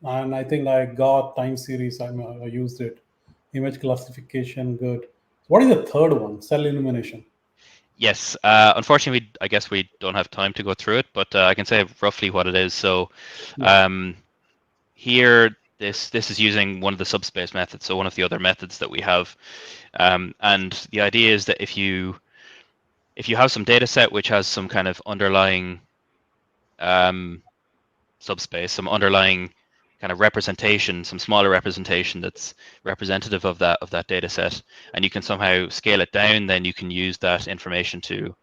And I think I got time series. I used it. Image classification, good. What is the third one? Cell illumination. Yes, unfortunately, I guess we don't have time to go through it, but I can say roughly what it is. So here, this is using one of the subspace methods, so one of the other methods that we have. And the idea is that if you have some data set which has some kind of underlying subspace, some underlying kind of representation, some smaller representation that's representative of that data set, and you can somehow scale it down, then you can use that information to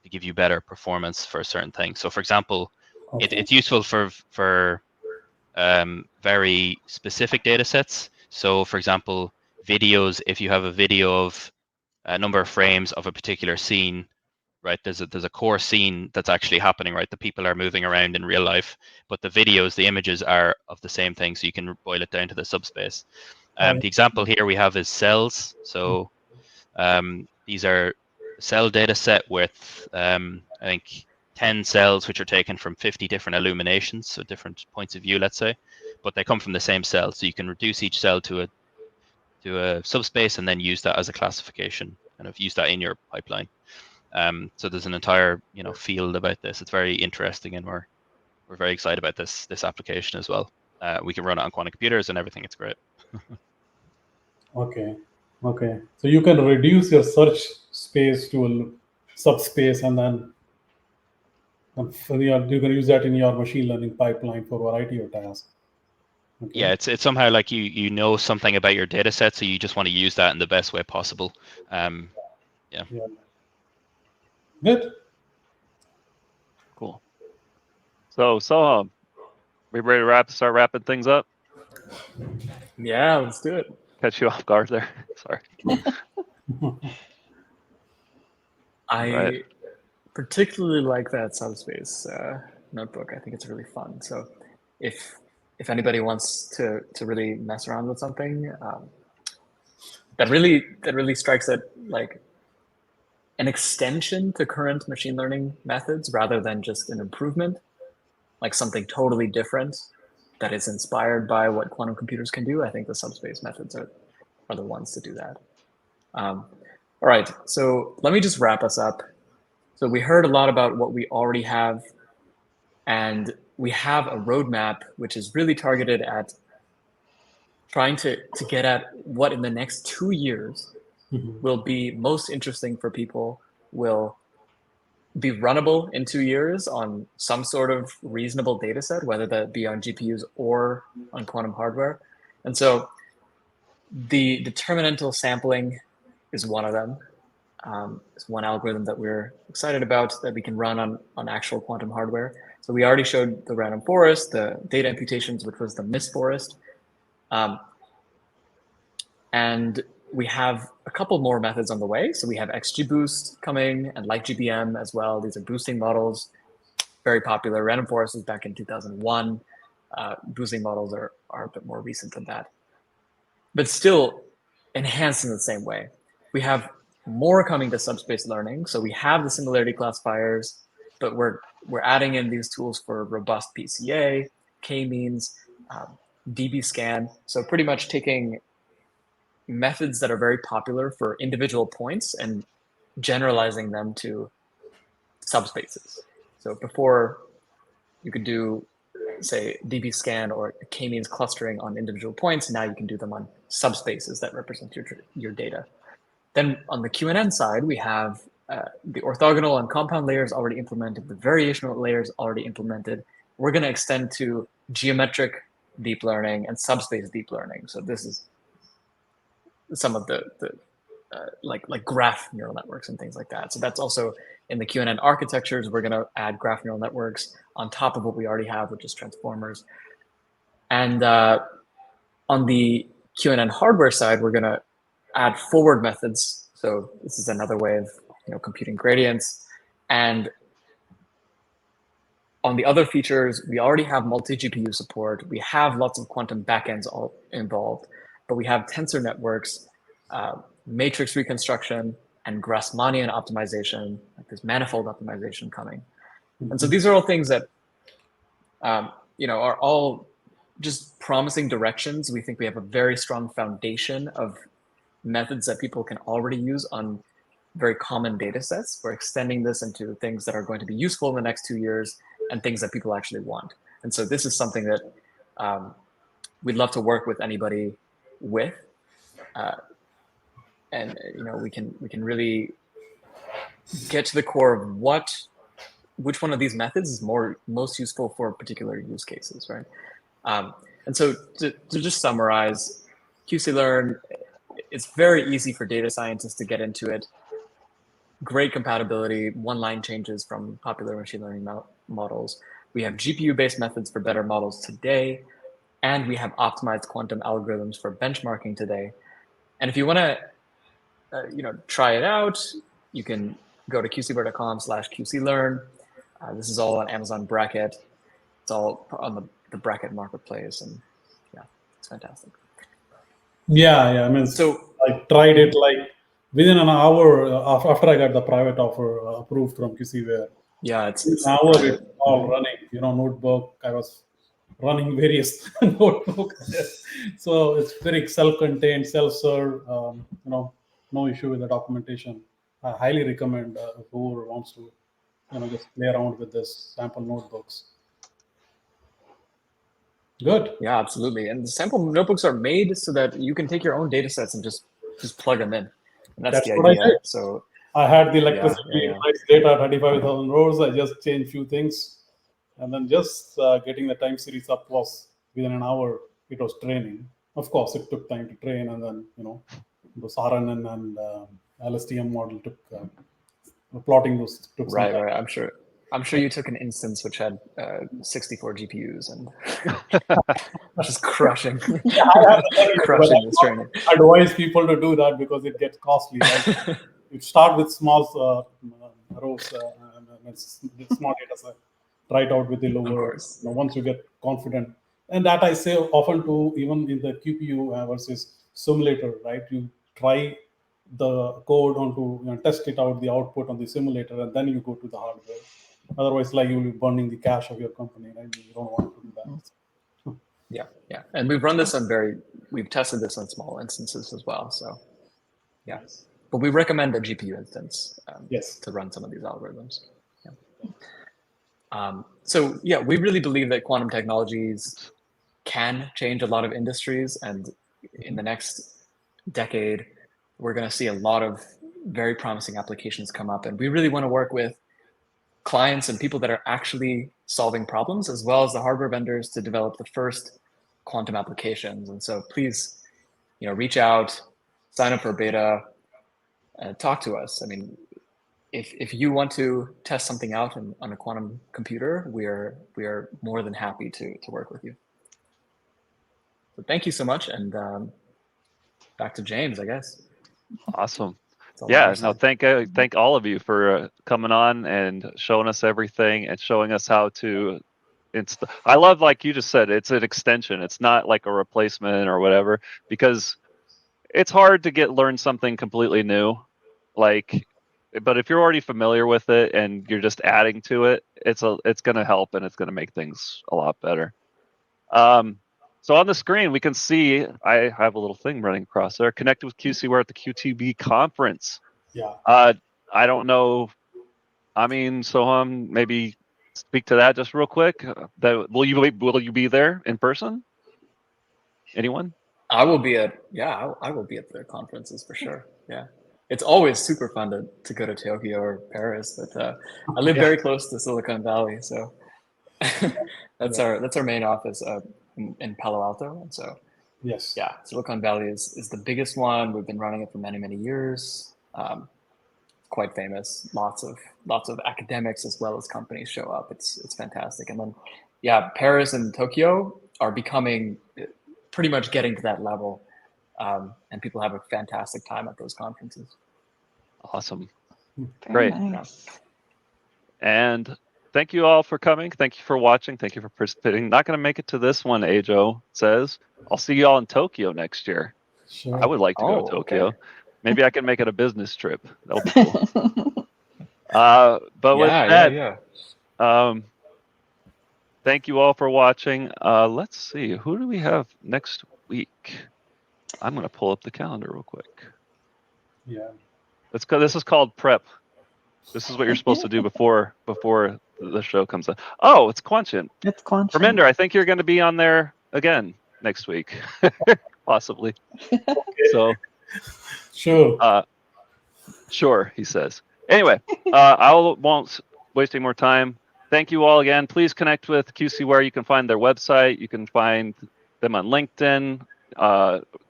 give you better performance for a certain thing. So for example, it's useful for very specific data sets. So for example, videos, if you have a video of a number of frames of a particular scene, right, there's a core scene that's actually happening, right? The people are moving around in real life, but the videos, the images are of the same thing, so you can boil it down to the subspace. The example here we have is cells. So these are cell data set with I think 10 cells which are taken from 50 different illuminations, so different points of view, let's say, but they come from the same cell, so you can reduce each cell to a subspace and then use that as a classification, kind of use that in your pipeline. So there's an entire field about this. It's very interesting, and we're very excited about this application as well. We can run it on quantum computers and everything. It's great. Okay. So you can reduce your search space to a subspace, and then you can use that in your machine learning pipeline for a variety of tasks. Okay. Yeah, it's somehow like you know something about your data set, so you just want to use that in the best way possible. Yeah. Good. Cool. So we ready to start wrapping things up? Yeah, let's do it. Catch you off guard there. Sorry. I particularly like that subspace notebook. I think it's really fun. So if anybody wants to really mess around with something, that really strikes at like an extension to current machine learning methods rather than just an improvement, like something totally different that is inspired by what quantum computers can do. I think the subspace methods are the ones to do that. All right, so let me just wrap us up. So we heard a lot about what we already have, and we have a roadmap which is really targeted at trying to get at what in the next 2 years will be most interesting for people, will be runnable in 2 years on some sort of reasonable data set, whether that be on GPUs or on quantum hardware. And so the determinantal sampling is one of them. It's one algorithm that we're excited about that we can run on actual quantum hardware. So we already showed the random forest, the data imputations, which was the MIST forest. And we have a couple more methods on the way. So we have XGBoost coming and like GBM as well. These are boosting models, very popular. Random forest was back in 2001. Boosting models are a bit more recent than that, but still enhanced in the same way. We have more coming to subspace learning. So we have the similarity classifiers, but we're adding in these tools for robust PCA, k-means, dbScan. So pretty much taking methods that are very popular for individual points and generalizing them to subspaces. So before you could do, say, dbScan or k-means clustering on individual points, now you can do them on subspaces that represent your data. Then on the QNN side, we have the orthogonal and compound layers already implemented, the variational layers already implemented. We're going to extend to geometric deep learning and subspace deep learning. So this is some of the like graph neural networks and things like that. So that's also in the QNN architectures. We're going to add graph neural networks on top of what we already have, which is transformers. And on the QNN hardware side, we're going to add forward methods. So this is another way of computing gradients. And on the other features, we already have multi-GPU support. We have lots of quantum backends all involved, but we have tensor networks, matrix reconstruction, and Grassmannian optimization, like this manifold optimization coming. And so these are all things that are all just promising directions. We think we have a very strong foundation of methods that people can already use on very common data sets. We're extending this into things that are going to be useful in the next 2 years and things that people actually want. And so this is something that we'd love to work with anybody with. And we can really get to the core of which one of these methods is most useful for particular use cases, right? And so to just summarize, QCLearn, it's very easy for data scientists to get into it. Great compatibility, one-line changes from popular machine learning models. We have GPU-based methods for better models today, and we have optimized quantum algorithms for benchmarking today. And if you want to, try it out, you can go to qcware.com/QCLearn. This is all on Amazon Bracket. It's all on the Bracket marketplace, and yeah, it's fantastic. Yeah. I mean, so I tried it like within an hour after I got the private offer approved from QC Ware. Yeah, it's an hour it's all running. Notebook. I was running various notebooks. So it's very self-contained, self-serve. No issue with the documentation. I highly recommend whoever wants to, just play around with this sample notebooks. Good. Yeah, absolutely. And the sample notebooks are made so that you can take your own data sets and just plug them in. And that's the what idea. I did. So I had the electricity data, 35,000 rows. I just changed few things. And then just getting the time series up was within an hour. It was training. Of course, it took time to train. And then, the RNN and LSTM model took plotting those. Took right. I'm sure you took an instance which had 64 GPUs and just crushing this training. I advise people to do that because it gets costly. Right? You start with small rows and small data set. Try it out with the lower. Once you get confident, and that I say often to even in the QPU versus simulator, right? You try the code onto, test it out, the output on the simulator, and then you go to the hardware. Otherwise, like, you'll be burning the cash of your company, right? You don't want to do that. Yeah. And we've run this on we've tested this on small instances as well. So yeah, but we recommend a GPU instance Yes. to run some of these algorithms. Yeah. So yeah, we really believe that quantum technologies can change a lot of industries, and in the next decade, we're going to see a lot of very promising applications come up, and we really want to work with clients and people that are actually solving problems, as well as the hardware vendors, to develop the first quantum applications. And so please, reach out, sign up for beta, talk to us. I mean, if you want to test something out on a quantum computer, we are more than happy to work with you. So thank you so much, and back to James, I guess. Awesome. That's all on Yeah, our no, side. thank all of you for coming on and showing us everything and showing us how to. I love, like you just said, it's an extension. It's not like a replacement or whatever, because it's hard to learn something completely new. But if you're already familiar with it and you're just adding to it, it's going to help, and it's going to make things a lot better. So on the screen, we can see I have a little thing running across there. Connected with QC Ware at the QTB conference. Yeah. I don't know. Amine, Sohum, maybe speak to that just real quick. Will you be there in person? Anyone? I will be at the conferences for sure. Yeah, it's always super fun to go to Tokyo or Paris, but I live very close to Silicon Valley, so that's our main office in Palo Alto, and so yes, yeah, Silicon Valley is the biggest one. We've been running it for many years. Quite famous. Lots of academics as well as companies show up. It's fantastic. And then yeah, Paris and Tokyo are becoming pretty much getting to that level, and people have a fantastic time at those conferences. Awesome. Very Great. nice. And thank you all for coming. Thank you for watching. Thank you for participating. Not going to make it to this one, Ajo says. I'll see you all in Tokyo next year. sure. I would like to go to Tokyo. Okay. Maybe I can make it a business trip. That'll be cool. But with that, thank you all for watching. Let's see. Who do we have next week? I'm going to pull up the calendar real quick. Yeah. This is called prep. This is what you're supposed to do before the show comes out. Oh, it's Quantian. It's Quantian. Perminder, I think you're going to be on there again next week, possibly. So, Sure. Sure, he says. Anyway, I won't waste any more time. Thank you all again. Please connect with QC Ware. You can find their website. You can find them on LinkedIn.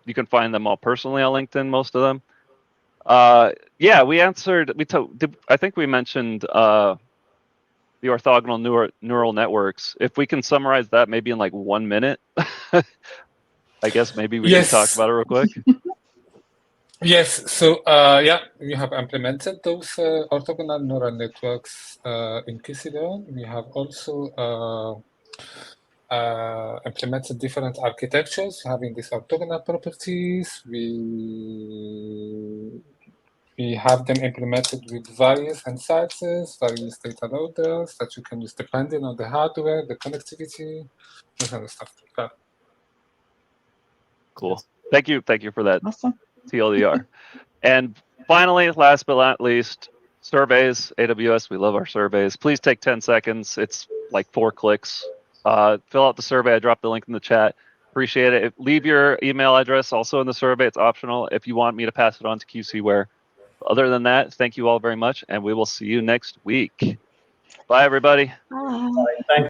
You can find them all personally on LinkedIn, most of them. Yeah, we answered. I think we mentioned the orthogonal neural networks. If we can summarize that maybe in like 1 minute, I guess maybe we can talk about it real quick. Yes, so yeah, we have implemented those orthogonal neural networks in QCLearn. We have also implemented different architectures having these orthogonal properties. We have them implemented with various hand sizes, various data loaders that you can use depending on the hardware, the connectivity, this kind of stuff. Yeah. Cool. Thank you for that. Awesome. TLDR. And finally, last but not least, surveys. AWS, we love our surveys. Please take 10 seconds. It's like 4 clicks. Fill out the survey. I dropped the link in the chat. Appreciate it. Leave your email address also in the survey. It's optional if you want me to pass it on to QC Ware. Other than that, thank you all very much, and we will see you next week. Bye, everybody. Bye. Thank